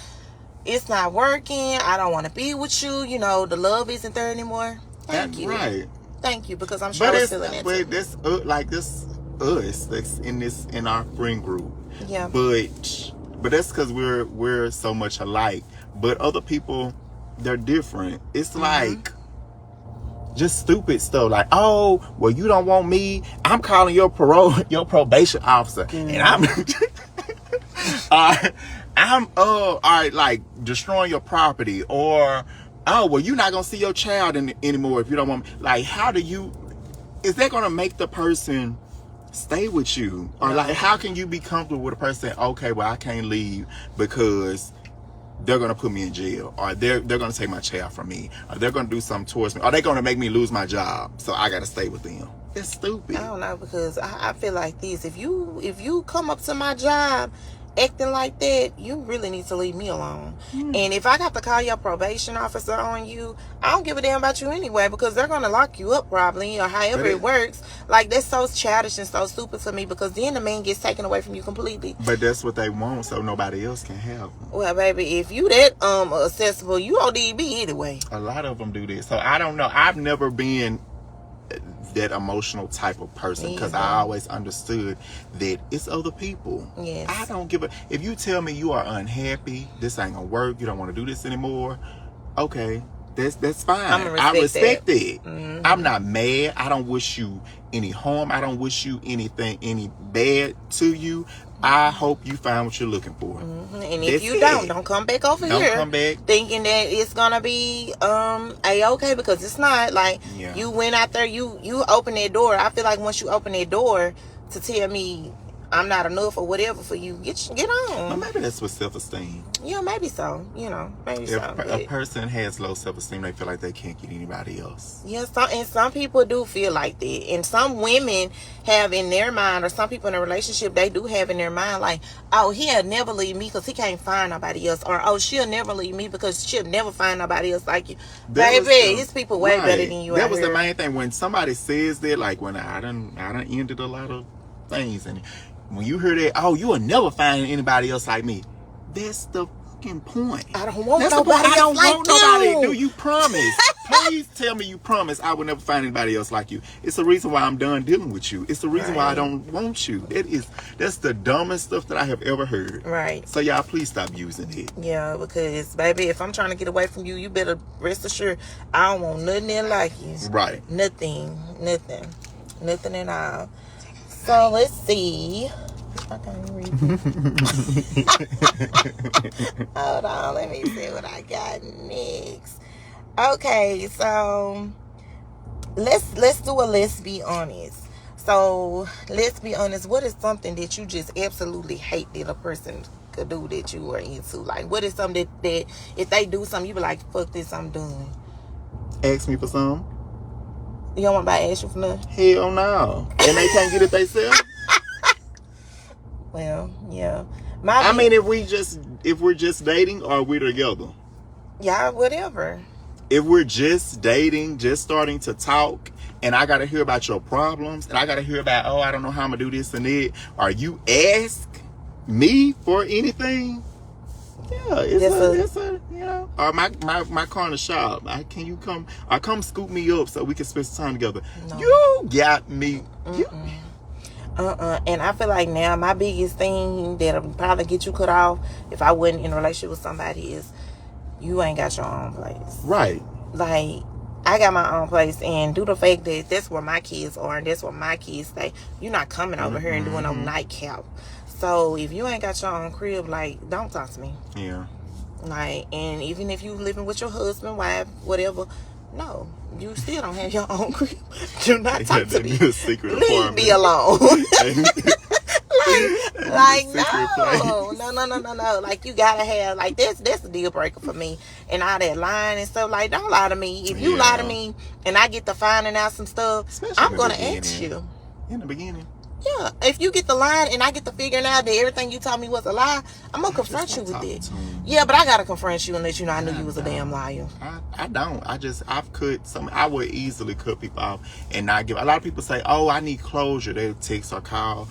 it's not working. I don't want to be with you. You know, the love isn't there anymore. Thank you, right? Thank you, because I'm sure it's feeling it. But this like this. Us that's in our friend group, yeah, but that's because we're so much alike. But other people, they're different. It's like just stupid stuff, like, oh, well, you don't want me, I'm calling your probation officer, and I'm all right, like destroying your property, or oh, well, you're not gonna see your child anymore if you don't want me. Like, is that gonna make the person stay with you? Or like, how can you be comfortable with a person? Okay, well, I can't leave because they're gonna put me in jail, or they're gonna take my child from me, or they're gonna do something towards me, or they're gonna make me lose my job, so I gotta stay with them. That's stupid. I don't know, because I feel like this. If you come up to my job acting like that, you really need to leave me alone. And if I got to call your probation officer on you, I don't give a damn about you anyway, because they're gonna lock you up probably, or however it works. Like, that's so childish and so stupid for me, because then the man gets taken away from you completely. But that's what they want, so nobody else can have them. Well, baby, if you that accessible, you ODB anyway. A lot of them do this, so I don't know. I've never been that emotional type of person, because I always understood that it's other people. Yes. I don't give a, if you tell me you are unhappy, this ain't gonna work, you don't want to do this anymore, okay, that's fine. I respect it. I'm not mad. I don't wish you any harm. I don't wish you any bad to you. I hope you find what you're looking for. And if you don't come back over here. Don't come back thinking that it's gonna be A-okay, because it's not. Like, you went out there, you opened that door. I feel like once you open that door to tell me I'm not enough or whatever for you, get on. Well, maybe that's with self-esteem. Yeah, maybe so. You know, maybe if a person has low self-esteem, they feel like they can't get anybody else. Yeah, some people do feel like that. And some women have in their mind, or some people in a relationship, they do have in their mind, like, oh, he'll never leave me because he can't find nobody else. Or, oh, she'll never leave me because she'll never find nobody else like you. Baby, it's people way better than you. That was the main thing. When somebody says that, like, when I done ended a lot of things, and when you hear that, oh, you will never find anybody else like me. That's the fucking point. I don't want nobody else like you. Do you promise? Please tell me you promise I will never find anybody else like you. It's the reason why I'm done dealing with you. It's the reason why I don't want you. That's the dumbest stuff that I have ever heard. Right. So y'all, please stop using it. Yeah, because baby, if I'm trying to get away from you, you better rest assured I don't want nothing there like you. Right. Nothing at all. So let's see. I can't read it. Hold on, let me see what I got next. Okay, so let's do a let's be honest. So let's be honest. What is something that you just absolutely hate that a person could do that you are into? Like, what is something that if they do something, you be like, fuck this, I'm done. Ask me for some. You don't want nobody to ask you for nothing? Hell no. And they can't get it themselves? Well, yeah. I mean, if we're just dating, or we're together? Yeah, whatever. If we're just dating, just starting to talk, and I got to hear about your problems, and I got to hear about, oh, I don't know how I'm going to do this and that, or you ask me for anything, yeah, it's a you know, or my car in the shop, can you come, or come scoop me up so we can spend some time together? No. You got me. And I feel like now my biggest thing that'll probably get you cut off if I wasn't in a relationship with somebody is you ain't got your own place. Right. Like, I got my own place, and due to the fact that that's where my kids are and that's where my kids stay, you're not coming over here and doing no nightcap. So if you ain't got your own crib, like, don't talk to me. Yeah. Like, and even if you living with your husband, wife, whatever, no, you still don't have your own crib. Do not talk to me. Leave me alone. like no. Like, you gotta have, like, that's a deal breaker for me. And all that lying and stuff, like, don't lie to me. If you lie to me and I get to finding out some stuff, especially I'm gonna ask you. In the beginning. Yeah, if you get the line and I get to figuring out that everything you told me was a lie, I'm gonna confront you with it. Yeah, but I gotta confront you and let you know I knew you was a damn liar. I don't. I've cut some. I would easily cut people off and not give. A lot of people say, "Oh, I need closure." They text or call.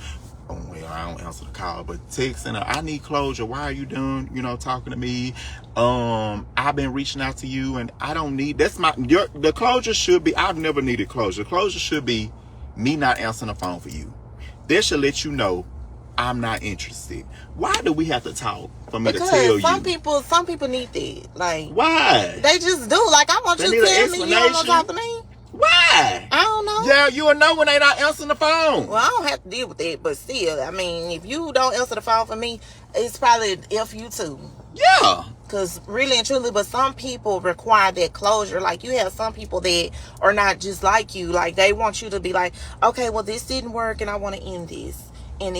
Oh, well, I don't answer the call, but text and I need closure. Why are you doing? Talking to me. I've been reaching out to you, and I don't need. The closure should be. I've never needed closure. Closure should be me not answering the phone for you. This should let you know I'm not interested. Why do we have to talk for me to tell you? Because some people need that. Like, why? They just do. Like, I want you to tell me you don't want to talk to me. Why? I don't know. Yeah, you'll know when they not answering the phone. Well, I don't have to deal with that, but still, I mean, if you don't answer the phone for me, it's probably F you too. Yeah. Because really and truly, but some people require that closure. Like, you have some people that are not just like you. Like, they want you to be like, okay, well, this didn't work and I want to end this. And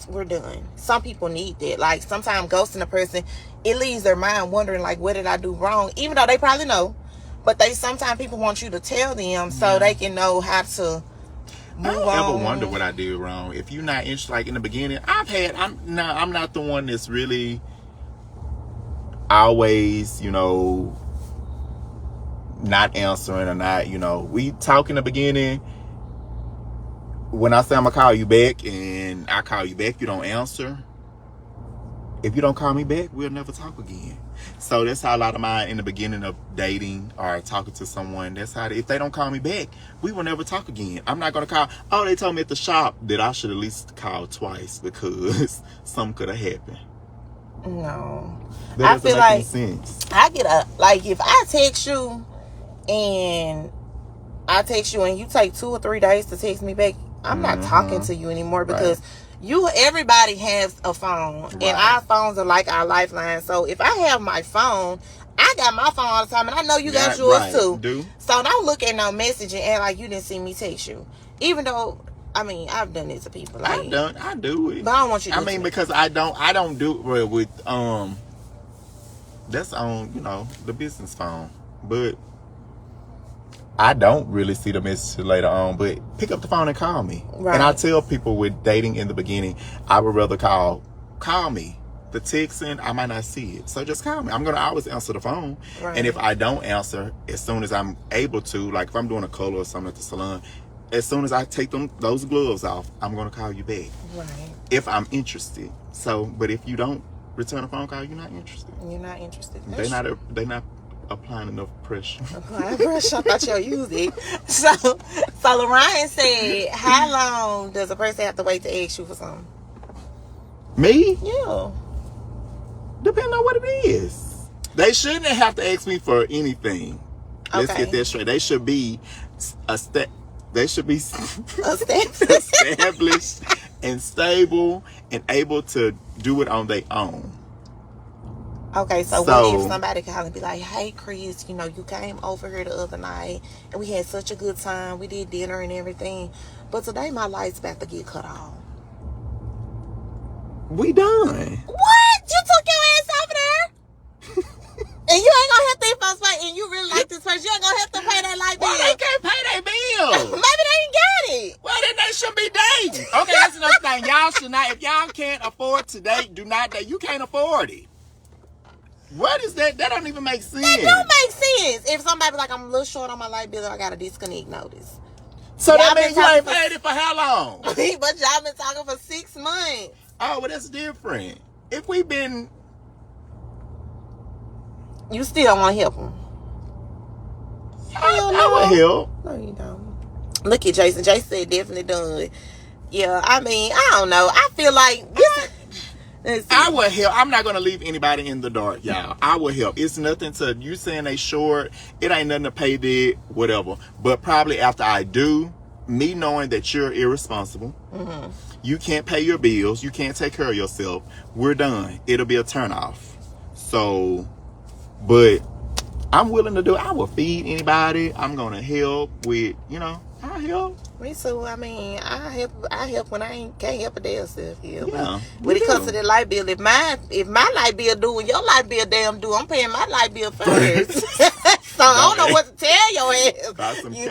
we're done. Some people need that. Like, sometimes ghosting a person, it leaves their mind wondering, like, what did I do wrong? Even though they probably know. But sometimes people want you to tell them so they can know how to move on. I don't ever wonder what I did wrong. If you're not interested, like in the beginning, I'm not the one that's really always, not answering or not, we talk in the beginning. When I say I'm gonna call you back and I call you back, you don't answer. If you don't call me back, we'll never talk again. So that's how a lot of mine in the beginning of dating or talking to someone, that's how if they don't call me back, we will never talk again. I'm not gonna call. Oh, they told me at the shop that I should at least call twice because something could have happened. No. That doesn't make any sense. I get if I text you and you take 2 or 3 days to text me back, I'm not talking to you anymore because everybody has a phone and our phones are like our lifeline. So if I have my phone, I got my phone all the time and I know you got yours too. So don't look at no message and act like you didn't see me text you. Even though, I mean, I've done it to people. Like, I do it. But I don't want you to do it. Because I don't do it with that's on, the business phone. But I don't really see the message later on, but pick up the phone and call me. Right. And I tell people with dating in the beginning, I would rather call me. The texting, I might not see it. So just call me. I'm going to always answer the phone. Right. And if I don't answer, as soon as I'm able to, like if I'm doing a color or something at the salon, as soon as I take those gloves off, I'm going to call you back. Right. If I'm interested. So, but if you don't return a phone call, you're not interested. You're not interested. They're not applying enough pressure. Applying pressure? I thought y'all used it. So Lorraine said, how long does a person have to wait to ask you for something? Me? Yeah. Depending on what it is. They shouldn't have to ask me for anything. Let's get that straight. They should be established and stable and able to do it on their own. Okay, so what if somebody call and be like, hey, Chris, you came over here the other night and we had such a good time. We did dinner and everything. But today my light's about to get cut off. We done. What? You took your ass over there? And you ain't gonna have to pay for and you really like this person. You ain't gonna have to pay that light bill. Well, they can't pay their bill. Maybe they ain't got it. Well, then they should be dating. Okay, that's another thing. Y'all should not, if y'all can't afford to date, do not date. You can't afford it. What is that? That don't even make sense. That don't make sense. If somebody be like, I'm a little short on my light bill, I got a disconnect notice. So y'all that means you ain't paid it for how long? But y'all been talking for 6 months. Oh, well, that's different. If we've been... You still don't want to help them? I would help. No, you don't. Look at Jason. Jason said definitely done. Yeah, I mean, I don't know. I feel like... I will help. I'm not going to leave anybody in the dark, y'all. I will help. It's nothing to you saying they short. It ain't nothing to pay debt, whatever. But probably after I do, me knowing that you're irresponsible, you can't pay your bills, you can't take care of yourself, we're done. It'll be a turnoff. So But I'm willing to do it. I will feed anybody. I'm gonna help with, I help. Me too. I mean, I help when I can't help a damn self. Yeah. When it comes to the light bill, if my light bill due and your light bill damn due, I'm paying my light bill first. So I don't know what to tell your ass.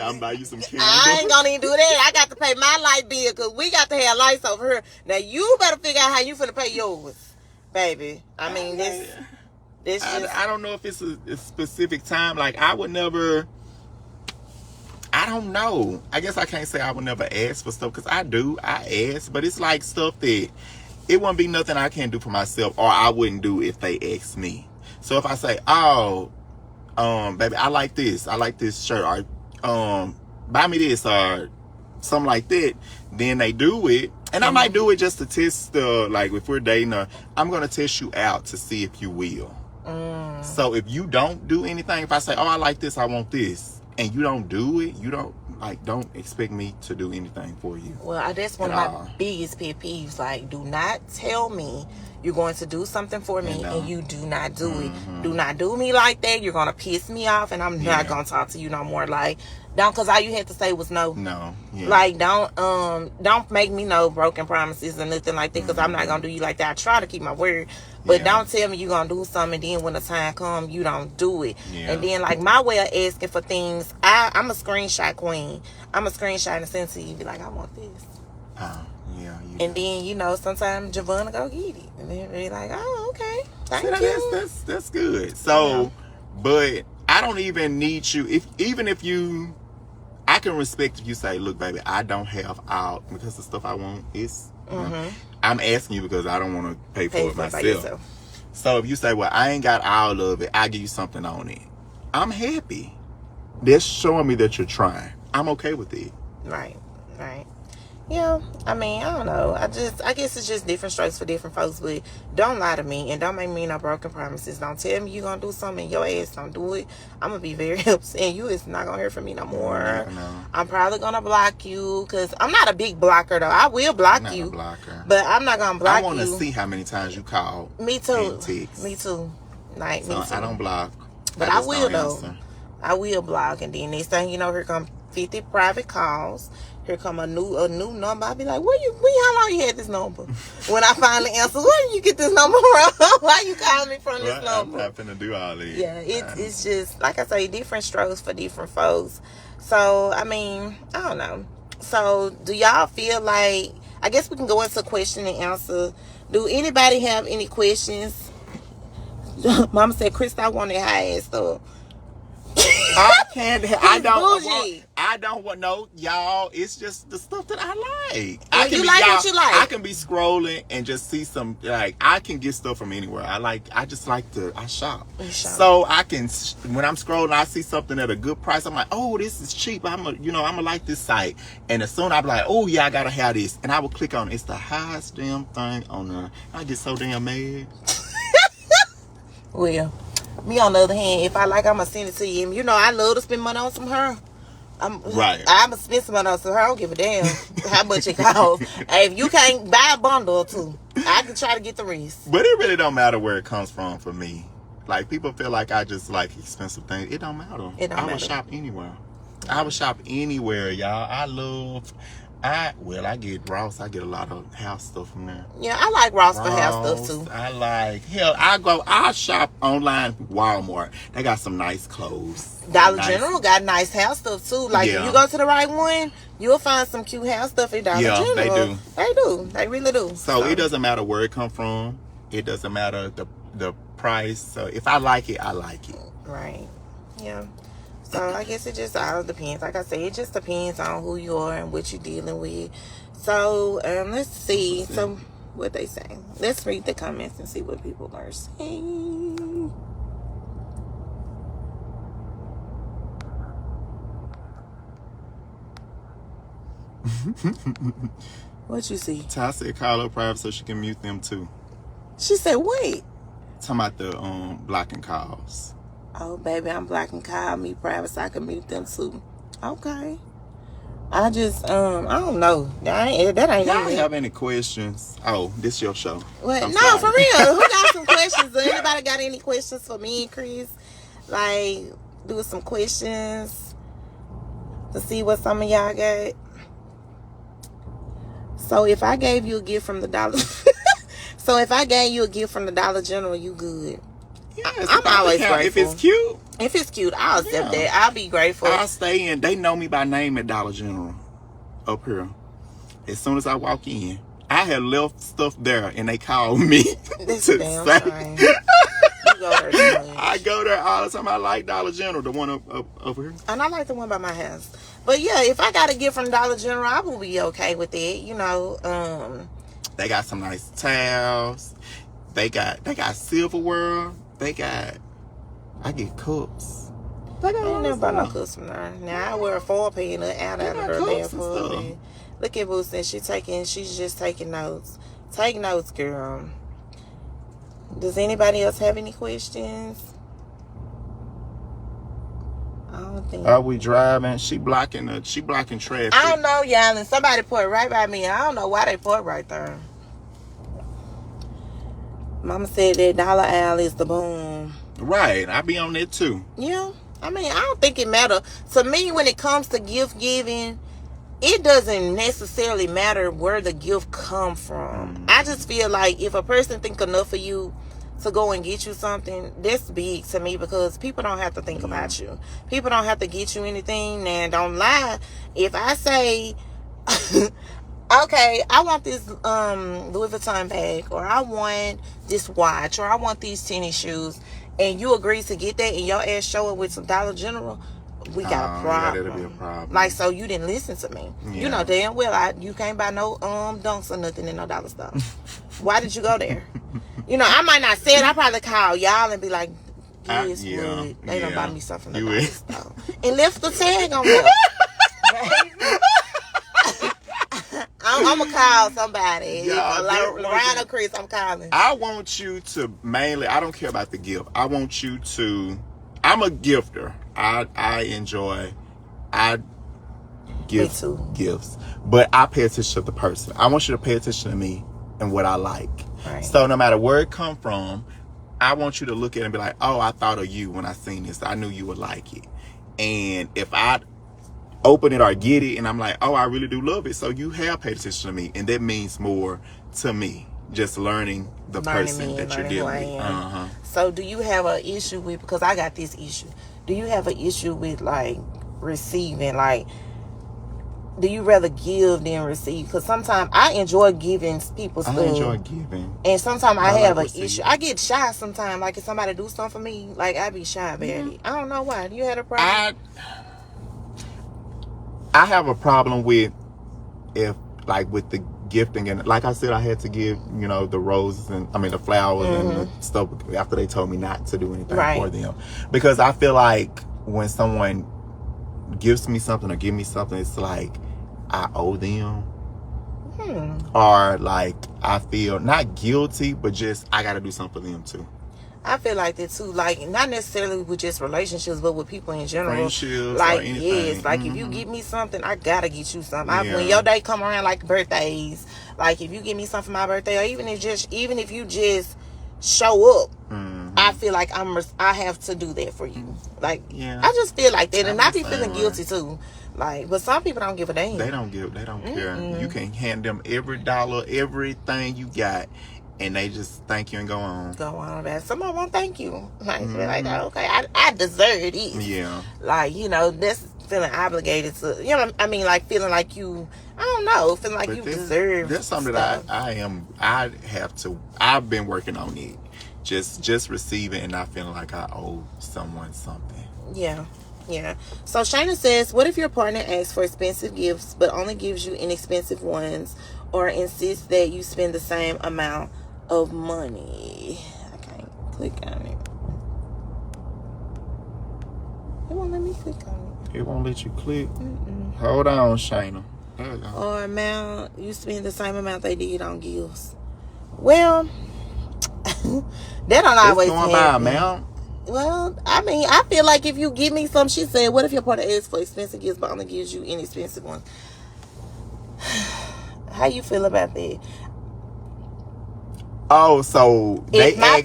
I'm buy you some candles. I ain't gonna even do that. I got to pay my light bill because we got to have lights over here. Now you better figure out how you finna pay yours, baby. I mean, I don't know if it's a specific time. Like, I would never. I don't know. I guess I can't say I would never ask for stuff because I do. I ask, but it's like stuff that it wouldn't be nothing I can't do for myself, or I wouldn't do if they asked me. So if I say, "Oh, baby, I like this shirt," or buy me this, or something like that, then they do it, and I might do it just to test like if we're dating, I'm gonna test you out to see if you will. So if you don't do anything, if I say, "Oh, I like this, I want this," and you don't do it, you don't expect me to do anything for you. Well, that's one of my biggest pet peeves. Like, do not tell me you're going to do something for me and you do not do it. Do not do me like that. You're going to piss me off and I'm not going to talk to you no more. Like, don't, because all you had to say was no. No. Yeah. Like, don't make me no broken promises or nothing like that, because I'm not going to do you like that. I try to keep my word. But don't tell me you're going to do something, and then when the time comes, you don't do it. Yeah. And then, like, my way of asking for things, I'm a screenshot queen. I'm a screenshot and send to you. Be like, I want this. Yeah. And then, sometimes Javon go get it. And then be like, oh, okay. Thank you. That's good. So, but I don't even need you. Even if you... I can respect if you say, look, baby, I don't have all, because the stuff I want is, I'm asking you because I don't want to pay for it myself. So if you say, well, I ain't got all of it, I'll give you something on it. I'm happy. That's showing me that you're trying. I'm okay with it. Right. Yeah, I mean, I don't know. I guess it's just different strokes for different folks, but don't lie to me and don't make me no broken promises. Don't tell me you're going to do something and your ass don't do it. I'm going to be very upset. You is not going to hear from me no more. No. I'm probably going to block you because I'm not a big blocker, though. I will block you. But I'm not going to block you. I want to see how many times you call. Me too. Me too. Like, me too. I don't block. But I will, though. I will block. And then next thing you know, here come 50 private calls. Here come a new number. I'll be like, how long you had this number? When I finally answer, where did you get this number from? Why you calling me from this number? I'm not finna do all this. Yeah, it's just, like I say, different strokes for different folks. So, I mean, I don't know. So, do y'all feel like, I guess we can go into question and answer. Do anybody have any questions? Mama said, Chris, I want that high ass stuff. I don't want no, y'all. It's just the stuff that I like. What you like? I can be scrolling and just see some, like, I can get stuff from anywhere. I just like to, I shop. So I can, when I'm scrolling, I see something at a good price. I'm like, oh, this is cheap. I'm gonna like this site. And as soon as I'm like, oh yeah, I gotta have this. And I will click on it. It's the highest damn thing on there. I get so damn mad. Well, me on the other hand, if I like, I'm gonna send it to you. And I love to spend money on some hair. I'm gonna spend some money on some hair. I don't give a damn how much it costs. Hey, if you can't buy a bundle or two, I can try to get the rest. But it really don't matter where it comes from for me. Like, people feel like I just like expensive things. It don't matter. I would shop anywhere. I would shop anywhere, y'all. I get Ross. I get a lot of house stuff from there. Yeah, I like Ross for house stuff too. I shop online, Walmart. They got some nice clothes. Dollar General got nice house stuff too. Like, if you go to the right one, you'll find some cute house stuff at Dollar General. They do. They do. They really do. So it doesn't matter where it come from. It doesn't matter the price. So if I like it, I like it. Right. Yeah. So I guess it just all depends. Like I say, it just depends on who you are and what you're dealing with. So let's see. So what they say. Let's read the comments and see what people are saying. What you see? Ty said call her private so she can mute them too. She said wait. Talking about the blocking calls. Oh, baby, I'm blocking call me private so I can mute them too. Okay. I just, I don't know. That ain't Y'all it. have any questions? Oh, this your show. What? I'm No, sorry. for real. Who got some questions? Does anybody got any questions for me and Chris? Like, do some questions to see what some of y'all got. So if I gave you a gift from the Dollar, so if I gave you a gift from the Dollar General, you good? Yes, I'm always grateful. If it's cute. If it's cute, I'll accept that. I'll be grateful. I'll stay in. They know me by name at Dollar General up here. As soon as I walk in, I had left stuff there, and they called me to say. I go there all the time. I like Dollar General, the one up over here. And I like the one by my house. But yeah, if I got a gift from Dollar General, I will be okay with it. You know, they got some nice towels. They got silverware. I get cups. I ain't never bought no cups from there. Now I wear a foil pen out of her damn foil pen. Look at Boo since she's just taking notes. Take notes, girl. Does anybody else have any questions? I don't think. Are we driving? She blocking traffic. I don't know, y'all. And somebody parked right by me. I don't know why they parked right there. Mama said that Dollar Alley is the boom. Right. I be on that too. Yeah. I mean, I don't think it matters. To me, when it comes to gift giving, it doesn't necessarily matter where the gift come from. I just feel like if a person think enough of you to go and get you something, that's big to me, because people don't have to think about you. People don't have to get you anything. Now, don't lie. If I say, okay, I want this Louis Vuitton bag, or I want this watch, or I want these tennis shoes, and you agree to get that, and your ass show up with some Dollar General, we got a problem. Yeah, that'll be a problem. Like, so you didn't listen to me. Yeah. You know damn well you can't buy no dunks or nothing in no dollar store. Why did you go there? You know, I might not say it. I probably call y'all and be like, yes, would they don't buy me something from the dollar store. And lift the tag on there. I'm gonna call somebody. Ryan or Chris, I'm calling. I want you to mainly, I don't care about the gift. I want you to, I'm a gifter. I give gifts, but I pay attention to the person. I want you to pay attention to me and what I like. Right. So no matter where it come from, I want you to look at it and be like, oh, I thought of you when I seen this. I knew you would like it. And if I open it or get it and I'm like, oh, I really do love it, so you have paid attention to me, and that means more to me, just learning the person that you're dealing with. So do you have an issue with, because I got this issue, do you have an issue with like receiving? Like, do you rather give than receive? Because sometimes I enjoy giving people stuff. I enjoy giving, and sometimes I have an issue. I get shy sometimes. Like, if somebody do something for me, like, I be shy about it. I don't know why. Do you have a problem? I have a problem with, with the gifting, and like I said, I had to give, the roses and the flowers and the stuff after they told me not to do anything for them, because I feel like when someone gives me something or give me something, it's like I owe them, or like I feel not guilty, but just I got to do something for them too. I feel like that too. Like, not necessarily with just relationships, but with people in general. Friendships, like, or anything. Yes, like if you give me something, I gotta get you something. When your day come around, like birthdays, like if you give me something for my birthday, or even if you just show up, I feel like I have to do that for you. Like, I just feel like that, and I be feeling guilty too. Like, but some people don't give a damn. They don't care. You can hand them every dollar, everything you got, and they just thank you and go on. That someone won't thank you. Like, like, okay, I deserve this. Yeah. Like, that's feeling obligated to, like feeling like you, I don't know, feeling like you deserve. That's something stuff. that I've been working on it. Just receiving and not feeling like I owe someone something. Yeah. So Shayna says, what if your partner asks for expensive gifts but only gives you inexpensive ones, or insists that you spend the same amount of money? I can't click on it. It won't let me click on it. It won't let you click? Hold on, Shayna. Or amount, you spend the same amount they did on gifts. Well, that don't always happen. It's going by amount? Well, I mean, I feel like if you give me some, she said, what if your partner asks for expensive gifts but only gives you inexpensive ones? How you feel about that? Oh, so they if my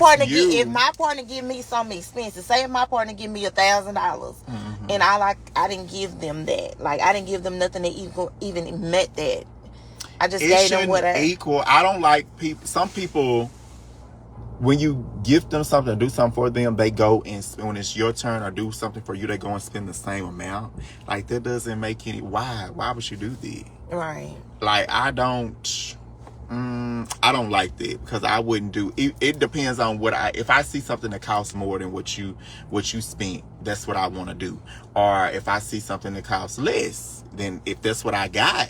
partner give me something expensive, say if my partner give me $1,000, and I didn't give them that, like I didn't give them nothing that even met that. I just gave them what equal. I don't like people. Some people, when you gift them something, do something for them, they go and when it's your turn or do something for you, they go and spend the same amount. Like that doesn't make any. Why would you do that? Right. Like I don't like that because I wouldn't do it. It depends on if I see something that costs more than what you spent, that's what I want to do. Or if I see something that costs less, then if that's what I got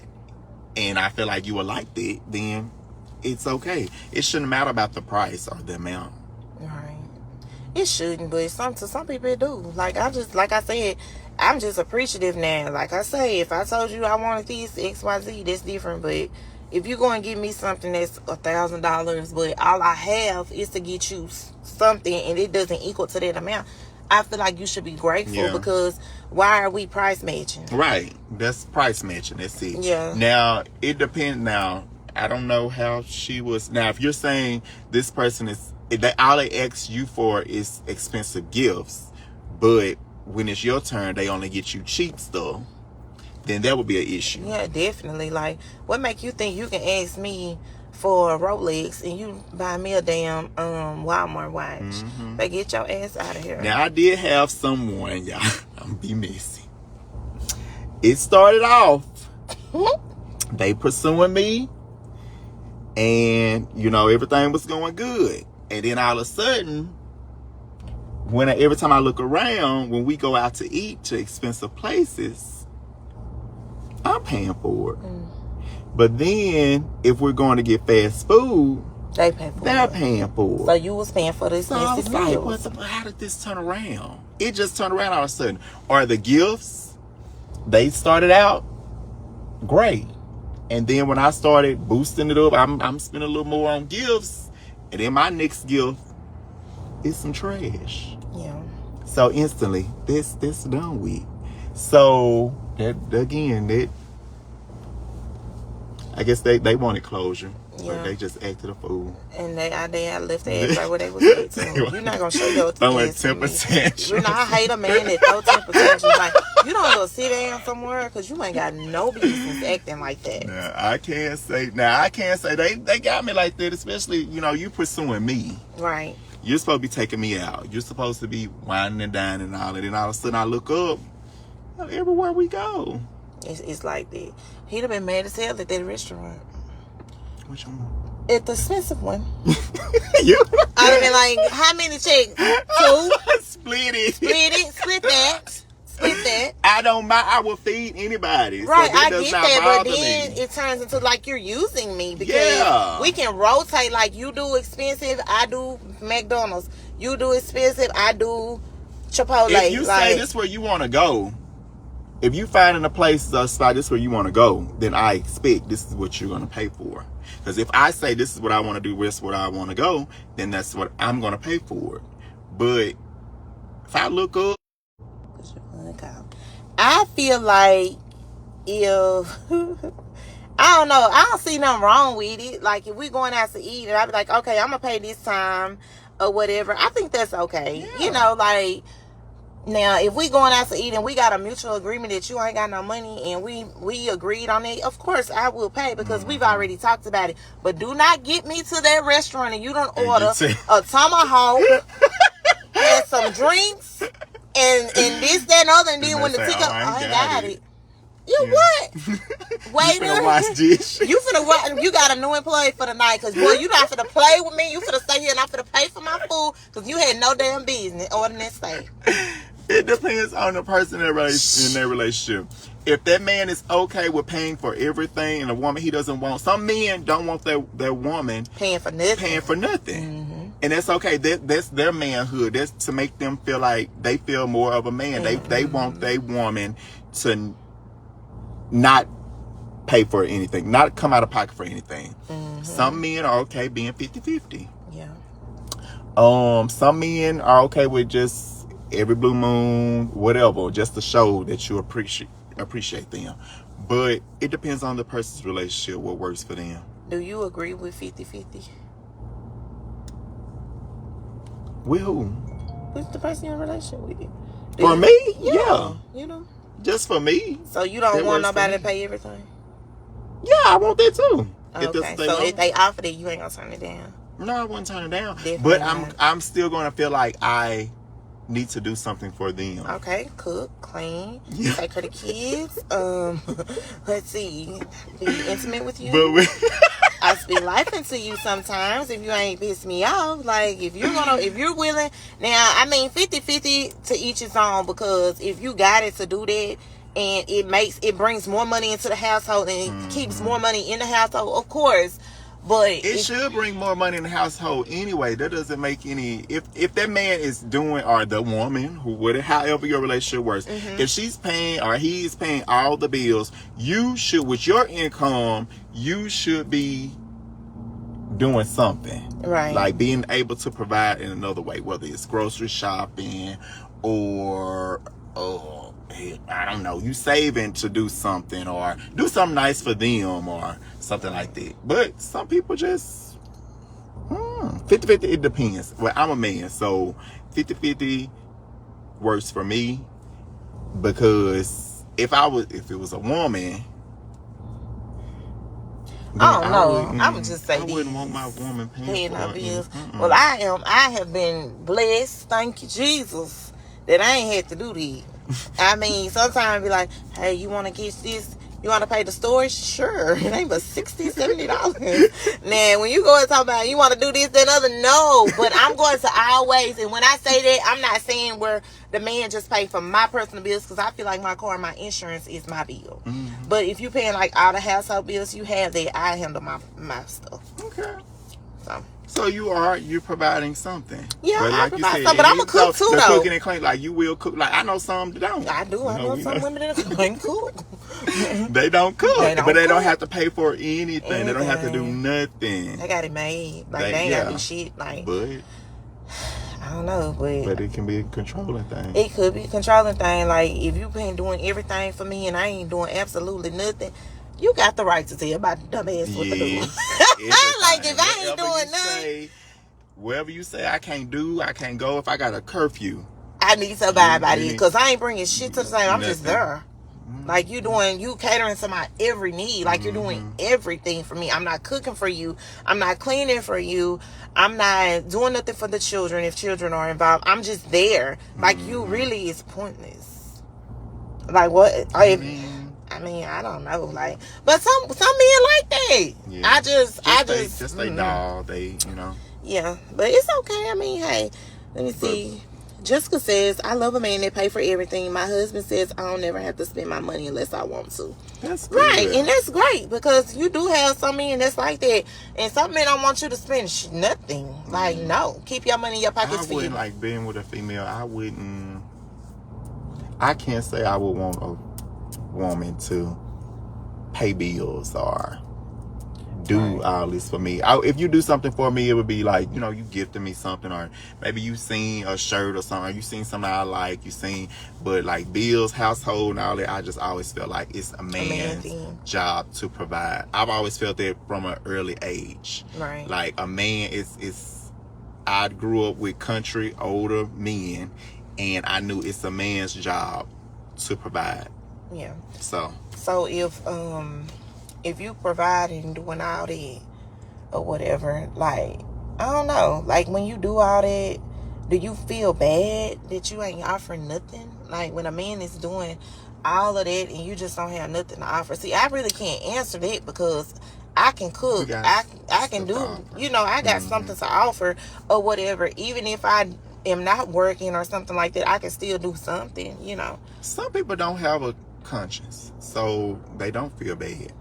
and I feel like you would like that, then it's okay. It shouldn't matter about the price or the amount. Right. It shouldn't, but to some people it do. Like I said, I'm just appreciative now. Like I say, if I told you I wanted these XYZ, that's different. But if you're going to give me something that's $1,000, but all I have is to get you something and it doesn't equal to that amount, I feel like you should be grateful because why are we price matching? Right. That's price matching. That's it. Yeah. Now, it depends. Now, I don't know how she was. Now, if you're saying this person all they ask you for is expensive gifts, but when it's your turn, they only get you cheap stuff, then that would be an issue. Yeah, definitely. Like, what make you think you can ask me for a Rolex and you buy me a damn Walmart watch? But get your ass out of here. Now, I did have someone, y'all. I'm gonna be messy. It started off, they pursuing me, and everything was going good. And then all of a sudden, every time I look around, when we go out to eat to expensive places, I'm paying for it. But then, if we're going to get fast food, they're paying for it. So you was paying for this expensive meals. How did this turn around? It just turned around all of a sudden. Or the gifts, they started out great. And then when I started boosting it up, I'm spending a little more on gifts. And then my next gift is some trash. Yeah. So instantly, this done with. So I guess they wanted closure. Yeah. But they just acted a fool. And they left their ass right where they was at too. You're not gonna show your throwing temper tantrums. I hate a man that throw temper tantrums. Like, you don't go sit down somewhere because you ain't got no business acting like that. Now I can't say they got me like that, especially you pursuing me. Right. You're supposed to be taking me out. You're supposed to be whining and dining and all that. And all of a sudden I look up, everywhere we go. It's like that. He'd have been mad as hell at that restaurant. Which one? At the expensive one. I'd have been like, how many checks? 2? Split that. I don't mind. I will feed anybody. Right, so I get that, but then it turns into like you're using me because we can rotate. Like you do expensive, I do McDonald's. You do expensive, I do Chipotle. If you say this where you want to go, if you find in a spot this where you want to go, then I expect this is what you're going to pay for. Because if I say this is what I want to do, this is where I want to go, then that's what I'm going to pay for it. But if I look up, I feel like if I don't know, I don't see nothing wrong with it. Like if we're going out to eat and I be like, okay, I'm gonna pay this time or whatever, I think that's okay. Yeah. Like now if we going out to eat and we got a mutual agreement that you ain't got no money and we agreed on it, of course I will pay because we've already talked about it. But do not get me to that restaurant and you don't order a tomahawk and some drinks and this, that, and other, and then when the ticket, I got it. What? Waiter, you finna watch this. You got a new employee for the night, cause boy, you not finna play with me. You finna stay here and I'm finna pay for my food, cause you had no damn business ordering that steak. It depends on the person in their relationship. If that man is okay with paying for everything, and a woman he doesn't want, some men don't want their woman paying for nothing. Mm-hmm. And that's okay. That's their manhood. That's to make them feel like they feel more of a man. Mm-hmm. They want their woman to not pay for anything, not come out of pocket for anything. Mm-hmm. Some men are okay being 50-50. Yeah. Some men are okay with just every blue moon, whatever, just to show that you appreciate them. But it depends on the person's relationship, what works for them. Do you agree with 50-50? With who? With the person you're in a relationship with. For me? Yeah. You know? Just for me. So you don't want nobody to pay everything? Yeah, I want that too. Okay, so if they offered it, you ain't gonna turn it down? No, I wouldn't turn it down. Definitely but not. I'm still gonna feel like I need to do something for them. Okay, cook, clean, take care of the kids. Let's see, be intimate with you. I speak life into you sometimes if you ain't piss me off. Like, if you're willing. Now, I mean, 50-50 to each his own, because if you got it to do that, and it brings more money into the household, and it keeps more money in the household, of course. But it should bring more money in the household anyway. That doesn't make any. If that man is doing, or the woman, however your relationship works, if she's paying or he's paying all the bills, you should, with your income, you should be doing something, right? Like being able to provide in another way, whether it's grocery shopping or I don't know, you saving to do something, or do something nice for them, or something like that. But some people just 50-50, it depends. Well, I'm a man, so 50-50 works for me, because if it was a woman, I don't know. I would just say I wouldn't want my woman paying for bills. Well, I have been blessed, thank you Jesus, that I ain't had to do that. I mean, sometimes I be like, hey, you want to get this? You want to pay the storage? Sure. It ain't but $60, $70. Now, when you go and talk about you want to do this, that, other, no. But I'm going to always, and when I say that, I'm not saying where the man just pay for my personal bills, because I feel like my car and my insurance is my bill. But if you paying like all the household bills you have, that I handle my stuff. Okay. So you're providing something. Yeah, like I provide something, but I'm a cook too, though. Cooking and cleaning, like you will cook. Like I know some that don't. I do. I know some women that don't cook. They don't cook, but they don't have to pay for anything. They don't have to do nothing. They got it made. Like they ain't got to do shit. Like, but I don't know, but it can be a controlling thing. It could be a controlling thing. Like, if you been doing everything for me and I ain't doing absolutely nothing, you got the right to tell my dumbass what to do. Like, if I ain't doing nothing, wherever you say I can't go, if I got a curfew, I need to abide by this, because I ain't bringing shit to the table. I'm just there. Like, you catering to my every need. Like, you're doing everything for me. I'm not cooking for you. I'm not cleaning for you. I'm not doing nothing for the children if children are involved. I'm just there. Like, you really is pointless. Like, what? I mean, I don't know. Like, but some men like that. Yeah. I just they dog. They, Yeah, but it's okay. I mean, hey, let me see. Jessica says, I love a man that pay for everything. My husband says I don't never have to spend my money unless I want to. That's good. Right, and that's great, because you do have some men that's like that. And some men don't want you to spend nothing. Like, no. Keep your money in your pockets for you. I wouldn't like being with a female. I can't say I would want a woman to pay bills or do all this for me. If you do something for me, it would be like, you gifted me something, or maybe you seen a shirt or something, or you seen something I like, but like bills, household, and all that, I just always felt like it's a man's job to provide. I've always felt that from an early age. Right. Like, a man I grew up with country, older men, and I knew it's a man's job to provide. Yeah. So if you providing, doing all that or whatever, like, I don't know, like, when you do all that, do you feel bad that you ain't offering nothing? Like, when a man is doing all of that and you just don't have nothing to offer. See, I really can't answer that, because I can cook. I can do, I got something to offer or whatever. Even if I am not working or something like that, I can still do something, Some people don't have a conscience, so they don't feel bad.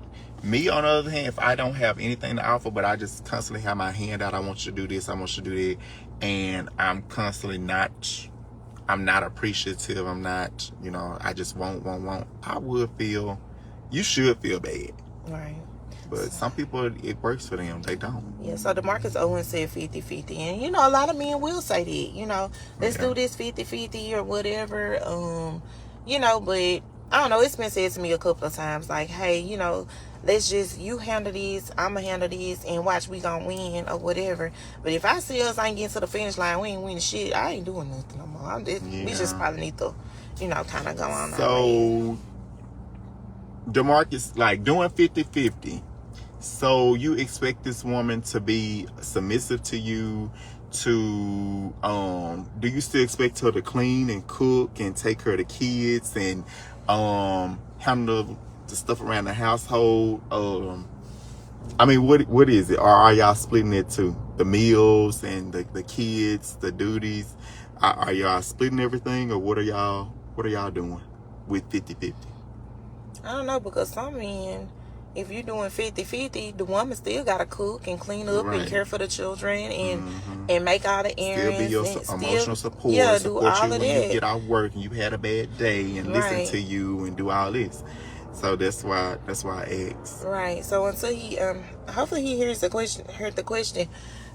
Me, on the other hand, if I don't have anything to offer, but I just constantly have my hand out, I want you to do this, I want you to do that, and I'm constantly I'm not appreciative, I'm not, I just want, I would feel, you should feel bad. Right. But some people, it works for them. They don't. Yeah, so DeMarcus Owens said 50-50. And, you know, a lot of men will say that, you know, let's do this 50-50 or whatever. You know, but I don't know. It's been said to me a couple of times, like, hey, you know, let's just, you handle this, I'm going to handle this, and watch, we going to win or whatever. But if I see us ain't getting to the finish line, we ain't winning shit, I ain't doing nothing no more. We just probably need to, you know, kind of go on. So, DeMarcus, like, doing 50-50. So you expect this woman to be submissive to you, to do you still expect her to clean and cook and take care of the kids and handle the stuff around the household? I mean, what is it? Or are y'all splitting it too? The meals and the kids, the duties? Are y'all splitting everything, or what are y'all doing with 50-50? I don't know, because some men, if you're doing 50-50, the woman still got to cook and clean up and care for the children and make all the errands. Still be your emotional support. Yeah, support do all you of when that. you get off work and you had a bad day, and listen to you and do all this. So that's why I asked. Right. So until he hopefully he heard the question,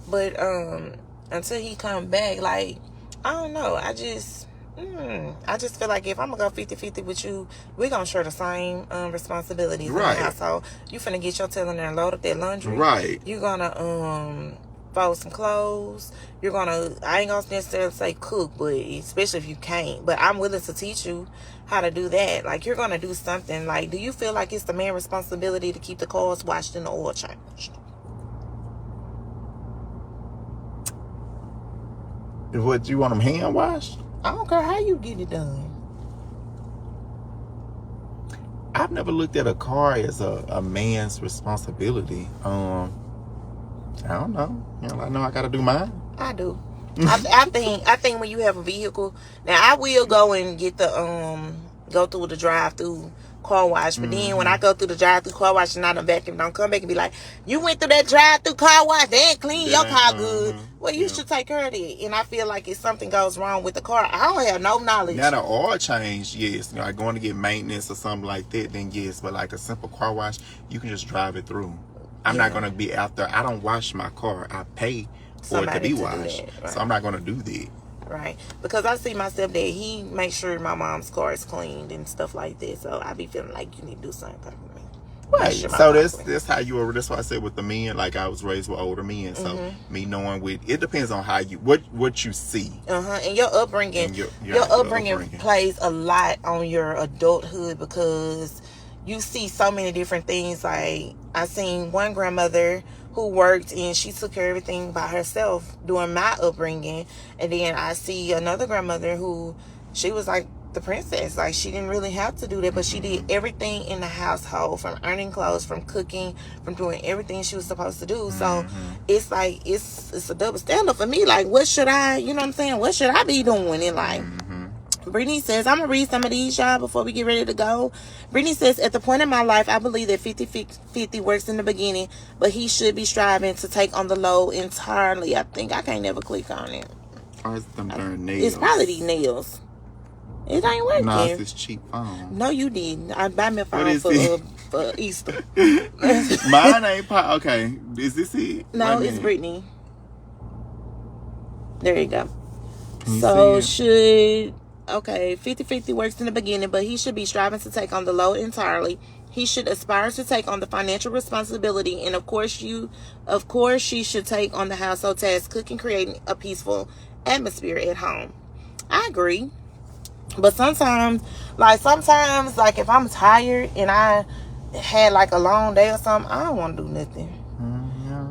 but until he come back, like, I don't know. I just feel like if I'm gonna go 50-50 with you, we're gonna share the same responsibilities in the household. You finna get your tail in there and load up that laundry. Right. You're gonna fold some clothes. I ain't gonna necessarily say cook, but especially if you can't. But I'm willing to teach you how to do that. Like, you're gonna do something. Like, do you feel like it's the man's responsibility to keep the cars washed and the oil changed? What, you want them hand washed? I don't care how you get it done. I've never looked at a car as a man's responsibility. I don't know. You know, I know I gotta do mine. I do. I think when you have a vehicle, now I will go and get go through the drive-through car wash, but then when I go through the drive-through car wash and I done vacuum, don't come back and be like, you went through that drive-through car wash, they ain't clean your car good. Well, you should take care of it. And I feel like if something goes wrong with the car, I don't have no knowledge. Now the oil change, yes, you know, like going to get maintenance or something like that, then yes, but like a simple car wash, you can just drive it through. I'm not gonna be out there. I don't wash my car. I pay for it to be washed, so I'm not gonna do that. Right, because I see my stepdad, he makes sure my mom's car is cleaned and stuff like that. So I be feeling like you need to do something for me. Right. So that's how you were. That's why I said with the men, like I was raised with older men. So me knowing it depends on how you what you see. And your upbringing, your upbringing plays a lot on your adulthood, because you see so many different things. Like, I seen one grandmother who worked and she took care of everything by herself during my upbringing, and then I see another grandmother who, she was like the princess. Like, she didn't really have to do that, but she did everything in the household, from earning clothes, from cooking, from doing everything she was supposed to do. So it's like it's a double standard for me. Like, what should I, you know what I'm saying, what should I be doing in life? Brittany says, I'm going to read some of these, y'all, before we get ready to go. Brittany says, at the point in my life, I believe that 50-50 works in the beginning, but he should be striving to take on the load entirely. I think I can't never click on it. Or it's them darn nails. It's probably these nails. It ain't working. No, it's this cheap phone. No, you didn't. I buy me a phone for Easter. Mine ain't okay. Is this it? No, it's Brittany. There you go. So okay, 50-50 works in the beginning, but he should be striving to take on the load entirely. He should aspire to take on the financial responsibility, and of course she should take on the household tasks, cooking, creating a peaceful atmosphere at home. I agree. But sometimes, like if I'm tired and I had like a long day or something, I don't want to do nothing.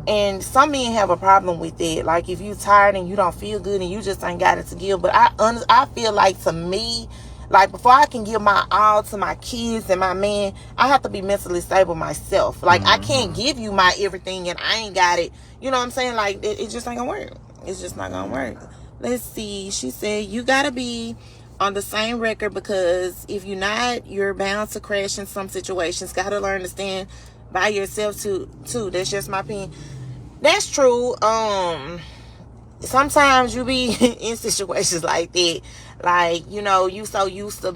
And some men have a problem with it. Like, if you tired and you don't feel good and you just ain't got it to give. But I feel like, to me, like, before I can give my all to my kids and my man, I have to be mentally stable myself. Like, I can't give you my everything and I ain't got it. You know what I'm saying? Like, it just ain't gonna work. It's just not gonna work. Let's see. She said, you gotta be on the same record, because if you're not, you're bound to crash in some situations. Gotta learn to stand by yourself too. That's just my opinion. That's true. Sometimes you be in situations like that, like, you know, you so used to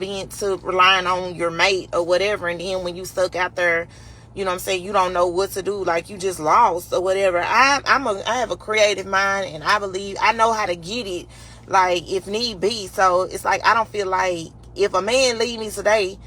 relying on your mate or whatever, and then when you stuck out there you know what I'm saying, you don't know what to do, like you just lost or whatever. I have a creative mind, and I believe I know how to get it, like if need be. So it's like I don't feel like if a man leave me today,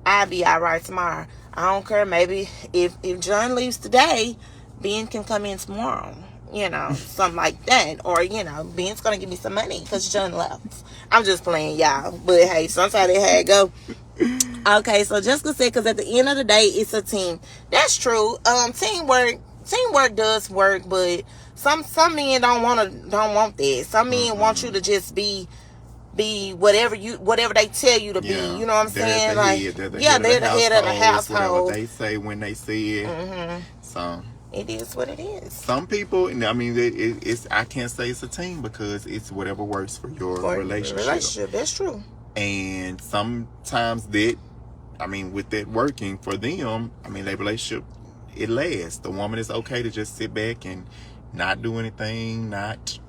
I'll be all right tomorrow. I don't care. Maybe if John leaves today, Ben can come in tomorrow. You know, something like that. Or, you know, Ben's going to give me some money because John left. I'm just playing, y'all. But, hey, sometimes it had to go. Okay, so Jessica said, because at the end of the day, it's a team. That's true. Teamwork does work, but some men don't want that. Some men want you to just be whatever they tell you to be. You know what I'm saying? They're the head of the household. Whatever they say when they say it. So it is what it is. Some people, I mean, it's I can't say it's a team because it's whatever works for your relationship. That's true. And sometimes with that working for them, I mean, their relationship, it lasts. The woman is okay to just sit back and not do anything, not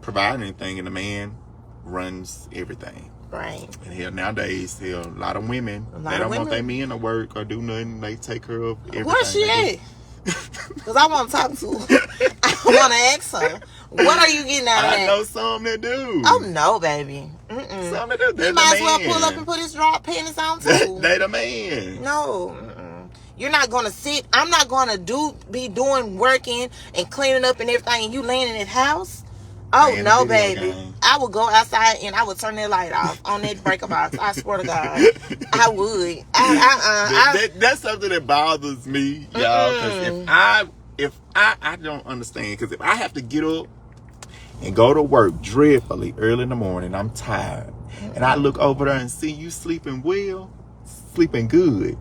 provide anything, and the man runs everything. Right. And nowadays, a lot of women, they don't want their men to work or do nothing. They take care of everything. Where's she at? Because I want to talk to her. I want to ask her, what are you getting out of that? I know some that do. Oh, no, baby. Some that do. He might as well pull up and put his drop panties on, too. They the man. No. You're not going to sit. I'm not going to be doing working and cleaning up and everything, and you laying in that house. Oh, man, no, baby. I would go outside and I would turn that light off on that breaker box. I swear to God. I would. That's something that bothers me, y'all. Because if I don't understand. Because if I have to get up and go to work dreadfully early in the morning, I'm tired. And I look over there and see you sleeping well, sleeping good,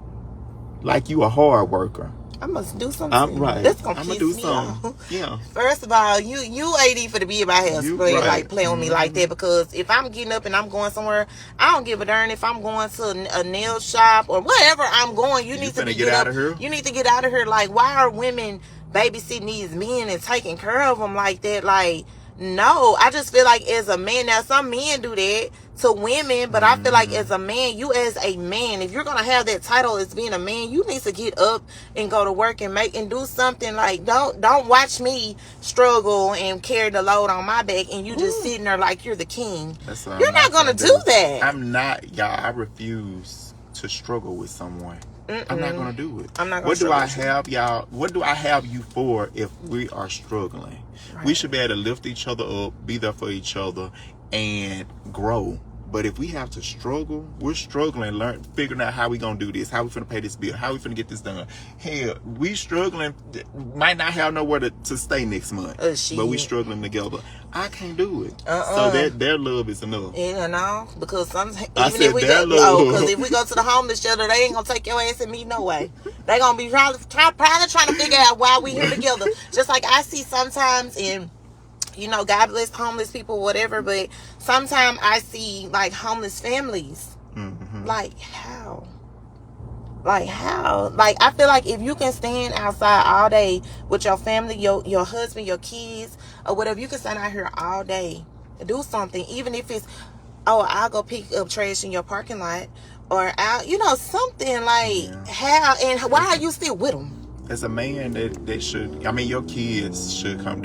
like you a hard worker. I must do something. I'm right. That's gonna I'm piss gonna do me something. off. Yeah. First of all, you ain't even to be about here like play on me like that, because if I'm getting up and I'm going somewhere, I don't give a darn if I'm going to a nail shop or whatever I'm going. You need to get out of here. You need to get out of here. Like, why are women babysitting these men and taking care of them like that? Like, no, I just feel like as a man, now some men do that to women, but I feel like as a man, you as a man, if you're gonna have that title as being a man, you need to get up and go to work and do something. Like, don't watch me struggle and carry the load on my back and you just sitting there like you're the king. You're not gonna do that. I'm not, y'all. I refuse to struggle with someone. I'm not gonna do it. I'm not gonna. What do I have, y'all? What do I have you for if we are struggling? Right. We should be able to lift each other up, be there for each other, and grow. But if we have to struggle, we're struggling, figuring out how we gonna do this, how we finna pay this bill, how we finna get this done. Hell, we struggling, might not have nowhere to stay next month, but we struggling together. I can't do it. So their love is enough. Yeah, no, because if we go to the homeless shelter, they ain't gonna take your ass and me no way. They gonna be probably trying to figure out why we here together. Just like I see sometimes in, you know, God bless homeless people, whatever, but sometimes I see like homeless families. Like how? Like I feel like if you can stand outside all day with your family, your husband, your kids, or whatever, you can stand out here all day, do something, even if it's, I'll go pick up trash in your parking lot, or something like how, and why are you still with them? As a man, they should. I mean, your kids should come.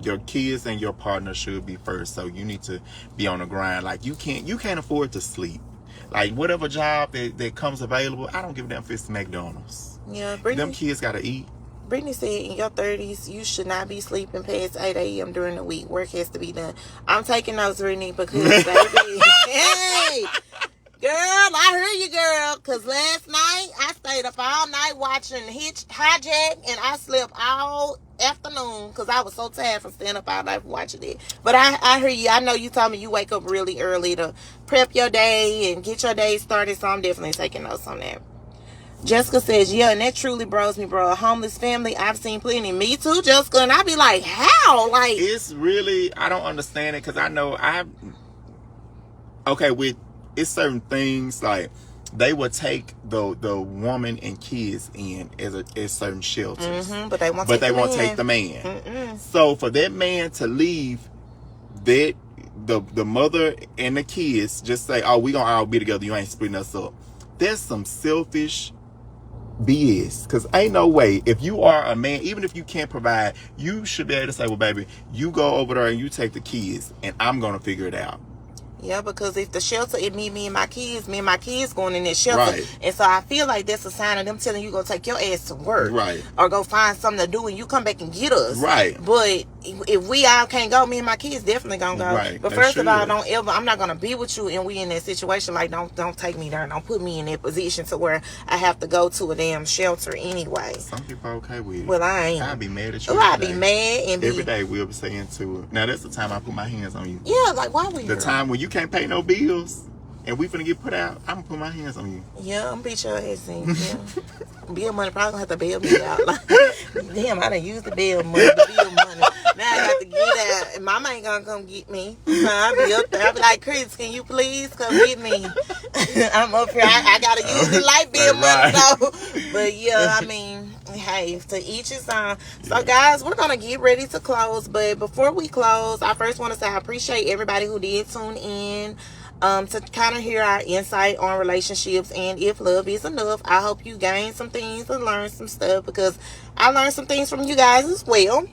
Your kids and your partner should be first. So you need to be on the grind. Like you can't afford to sleep. Like whatever job that comes available, I don't give a damn if it's McDonald's. Yeah, Brittany, them kids gotta eat. Brittany said in your 30s, you should not be sleeping past 8 a.m. during the week. Work has to be done. I'm taking notes, Brittany, because baby, hey. Girl, I hear you, girl. Because last night, I stayed up all night watching Hijack, and I slept all afternoon because I was so tired from staying up all night watching it. But I hear you. I know you told me you wake up really early to prep your day and get your day started, so I'm definitely taking notes on that. Jessica says, yeah, and that truly bros me, bro. A homeless family, I've seen plenty. Me too, Jessica. And I be like, how? Like, it's really, I don't understand it because I know it's certain things like they will take the woman and kids in as certain shelters, but they won't take the man. So for that man to leave, that the mother and the kids just say, "Oh, we gonna all be together. You ain't splitting us up." There's some selfish BS. Because ain't no way, if you are a man, even if you can't provide, you should be able to say, well, baby, you go over there and you take the kids, and I'm going to figure it out. Yeah, because if the shelter, it me and my kids going in that shelter. Right. And so I feel like that's a sign of them telling you go take your ass to work. Right. Or go find something to do and you come back and get us. Right. But if we all can't go, me and my kids definitely gonna go. Right. But first of all, I'm not gonna be with you and we in that situation. Like, don't take me there. Don't put me in that position to where I have to go to a damn shelter anyway. Some people are okay with it. Well, I ain't. I'd be mad at you. I'd be mad and every day we'll be saying to her, now that's the time I put my hands on you. Yeah, like why would you? The time when you can't pay no bills and we finna get put out, I'm gonna put my hands on you. Yeah, I'm gonna beat your ass in. Yeah. Bill money probably gonna have to bail me out. Like, damn, I done used the bill money. Now I got to get out. And mama ain't gonna come get me. So I'll be up there. I'll be like, Chris, can you please come get me? I'm up here. I gotta use the light bill money though. But yeah, I mean, hey, to each his own. So guys, we're gonna get ready to close. But before we close, I first want to say I appreciate everybody who did tune in. To kind of hear our insight on relationships and if love is enough. I hope you gain some things and learn some stuff because I learned some things from you guys as well.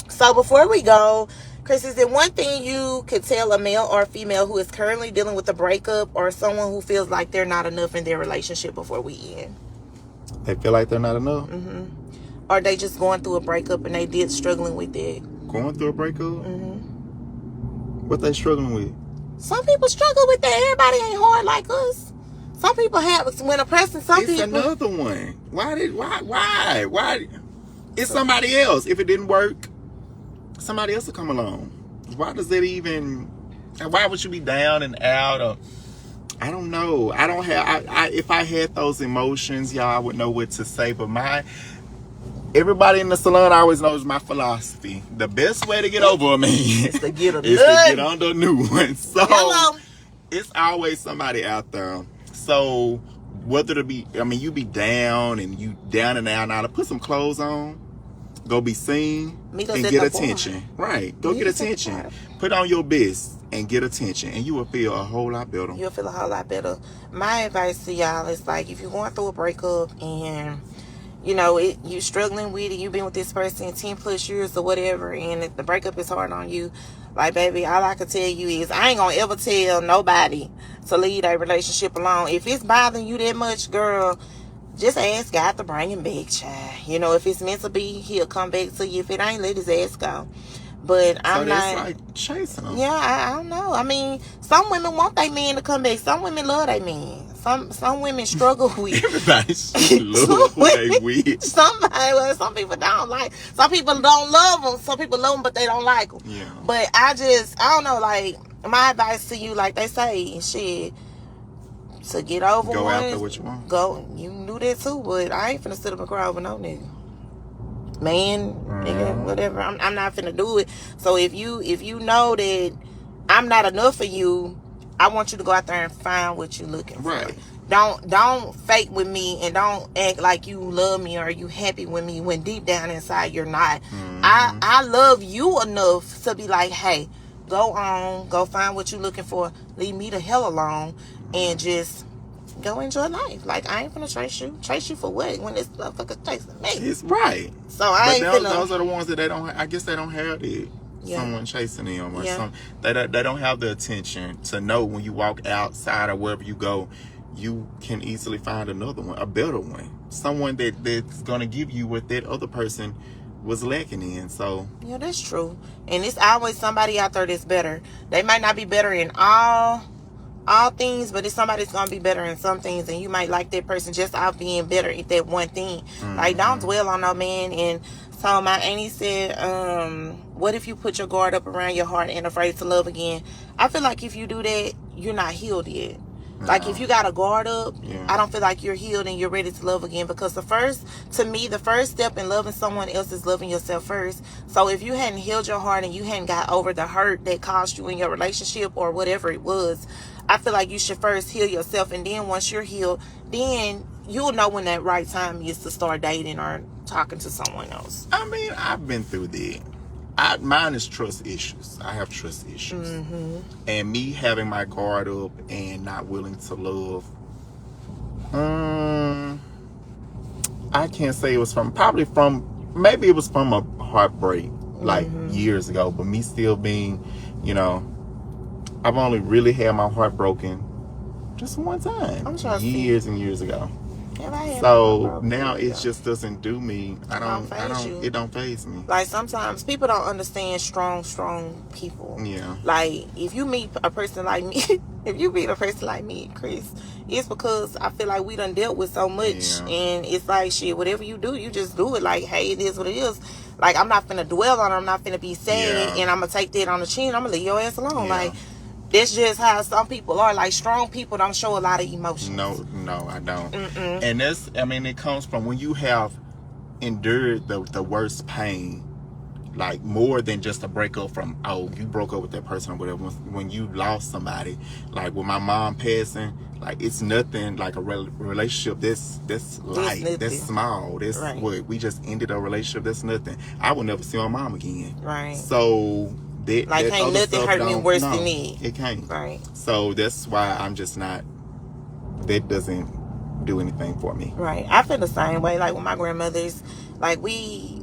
So before we go, Chris, is there one thing you could tell a male or female who is currently dealing with a breakup or someone who feels like they're not enough in their relationship before we end? They feel like they're not enough? Mm-hmm. Or they just going through a breakup and they did struggling with it? Going through a breakup? Mm-hmm. What they struggling with? Some people struggle with that. Everybody ain't hard like us. Some people have, when a person, It's another one. Why? It's somebody else. If it didn't work, somebody else will come along. Why does that even, why would you be down and out? Or, I don't know. I don't have, if I had those emotions, y'all, I would know what to say. But everybody in the salon always knows my philosophy. The best way to get over a man is to get under a new one. So it's always somebody out there. So whether to be, I mean, you be down and you down and out, put some clothes on, go be seen, and get attention. Right. Go get attention. Put on your best and get attention, and you will feel a whole lot better. You'll feel a whole lot better. My advice to y'all is like, if you're going through a breakup and you know, you struggling with it, you've been with this person 10 plus years or whatever, and the breakup is hard on you, like, baby, all I can tell you is I ain't gonna ever tell nobody to leave a relationship alone. If it's bothering you that much, girl, just ask God to bring him back, child. You know, if it's meant to be, he'll come back to you. If it ain't, let his ass go. But I'm not like chasing them. Yeah, I don't know. I mean, some women want their man to come back. Some women love their man. Some women struggle with. Everybody love who they with. Some people don't like. Some people don't love them. Some people love them, but they don't like them. Yeah. But I don't know. Like, my advice to you, like they say, shit, to get over go one, after what you want. Go. You can do that too, but I ain't finna sit up and cry over no nigga. Man, nigga, whatever. I'm not finna do it. So if you know that I'm not enough for you, I want you to go out there and find what you're looking for. Right. Don't fake with me and don't act like you love me or you happy with me when deep down inside you're not. Mm-hmm. I love you enough to be like, hey, go on, go find what you're looking for. Leave me the hell alone and just go enjoy life. Like, I ain't gonna chase you. Chase you for what? When this motherfucker's chasing me. It's right. So I ain't gonna. Those are the ones that they don't. I guess they don't have it. Yeah. Someone chasing them or something. They don't have the attention to know when you walk outside or wherever you go, you can easily find another one, a better one, someone that's gonna give you what that other person was lacking in. So yeah, that's true. And it's always somebody out there that's better. They might not be better in all things, but it's somebody's gonna be better in some things, and you might like that person just out being better at that one thing. Mm-hmm. Like, don't dwell on no man. And so my auntie said, what if you put your guard up around your heart and afraid to love again? I feel like if you do that, you're not healed yet. Like, if you got a guard up, I don't feel like you're healed and you're ready to love again. Because the first step in loving someone else is loving yourself first. So if you hadn't healed your heart and you hadn't got over the hurt that caused you in your relationship or whatever it was, I feel like you should first heal yourself. And then once you're healed, then you'll know when that right time is to start dating or talking to someone else. I mean, I've been through that. Mine is trust issues. I have trust issues. Mm-hmm. And me having my guard up and not willing to love, I can't say it was from, probably from, maybe it was from a heartbreak, like years ago, but me still being, you know, I've only really had my heart broken just one time, years and years ago. So now it just doesn't do me. It don't faze me. Like sometimes people don't understand strong people. Yeah. Like if you meet a person like me, Chris, it's because I feel like we done dealt with so much, and it's like shit. Whatever you do, you just do it. Like, hey, it is what it is. Like I'm not finna dwell on it. I'm not finna be sad, and I'm gonna take that on the chin. I'm gonna leave your ass alone. Yeah. Like. That's just how some people are. Like, strong people don't show a lot of emotion. No, I don't. And that's, I mean, it comes from when you have endured the worst pain, like more than just a breakup from, oh, you broke up with that person or whatever. When you lost somebody, like with my mom passing, like it's nothing like a relationship that's light, that's small. That's what we just ended a relationship. That's nothing. I will never see my mom again. Right. So. Like can't nothing hurt me worse than it. It can't. Right. So that's why I'm just not. That doesn't do anything for me. Right. I feel the same way. Like with my grandmothers, like we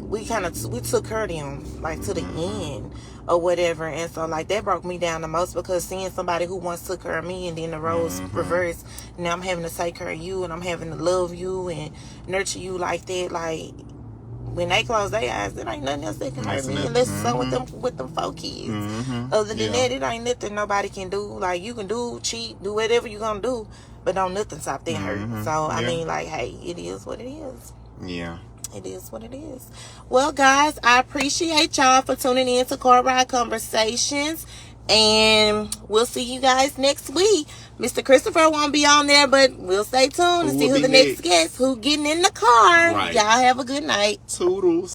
took her them like to the end or whatever, and so like that broke me down the most because seeing somebody who once took care of me and then the roles reversed. Now I'm having to take care of you and I'm having to love you and nurture you like that. Like. When they close their eyes, there ain't nothing else that can hurt me unless it's something with them 4 kids. Other than that, it ain't nothing nobody can do. Like, you can cheat, do whatever you gonna do, but don't nothing stop that hurt. So, I mean, like, hey, it is what it is. Yeah. It is what it is. Well, guys, I appreciate y'all for tuning in to Car Ride Conversations. And we'll see you guys next week. Mr. Christopher won't be on there, but we'll stay tuned and see who the next guest, who getting in the car. Right. Y'all have a good night. Toodles.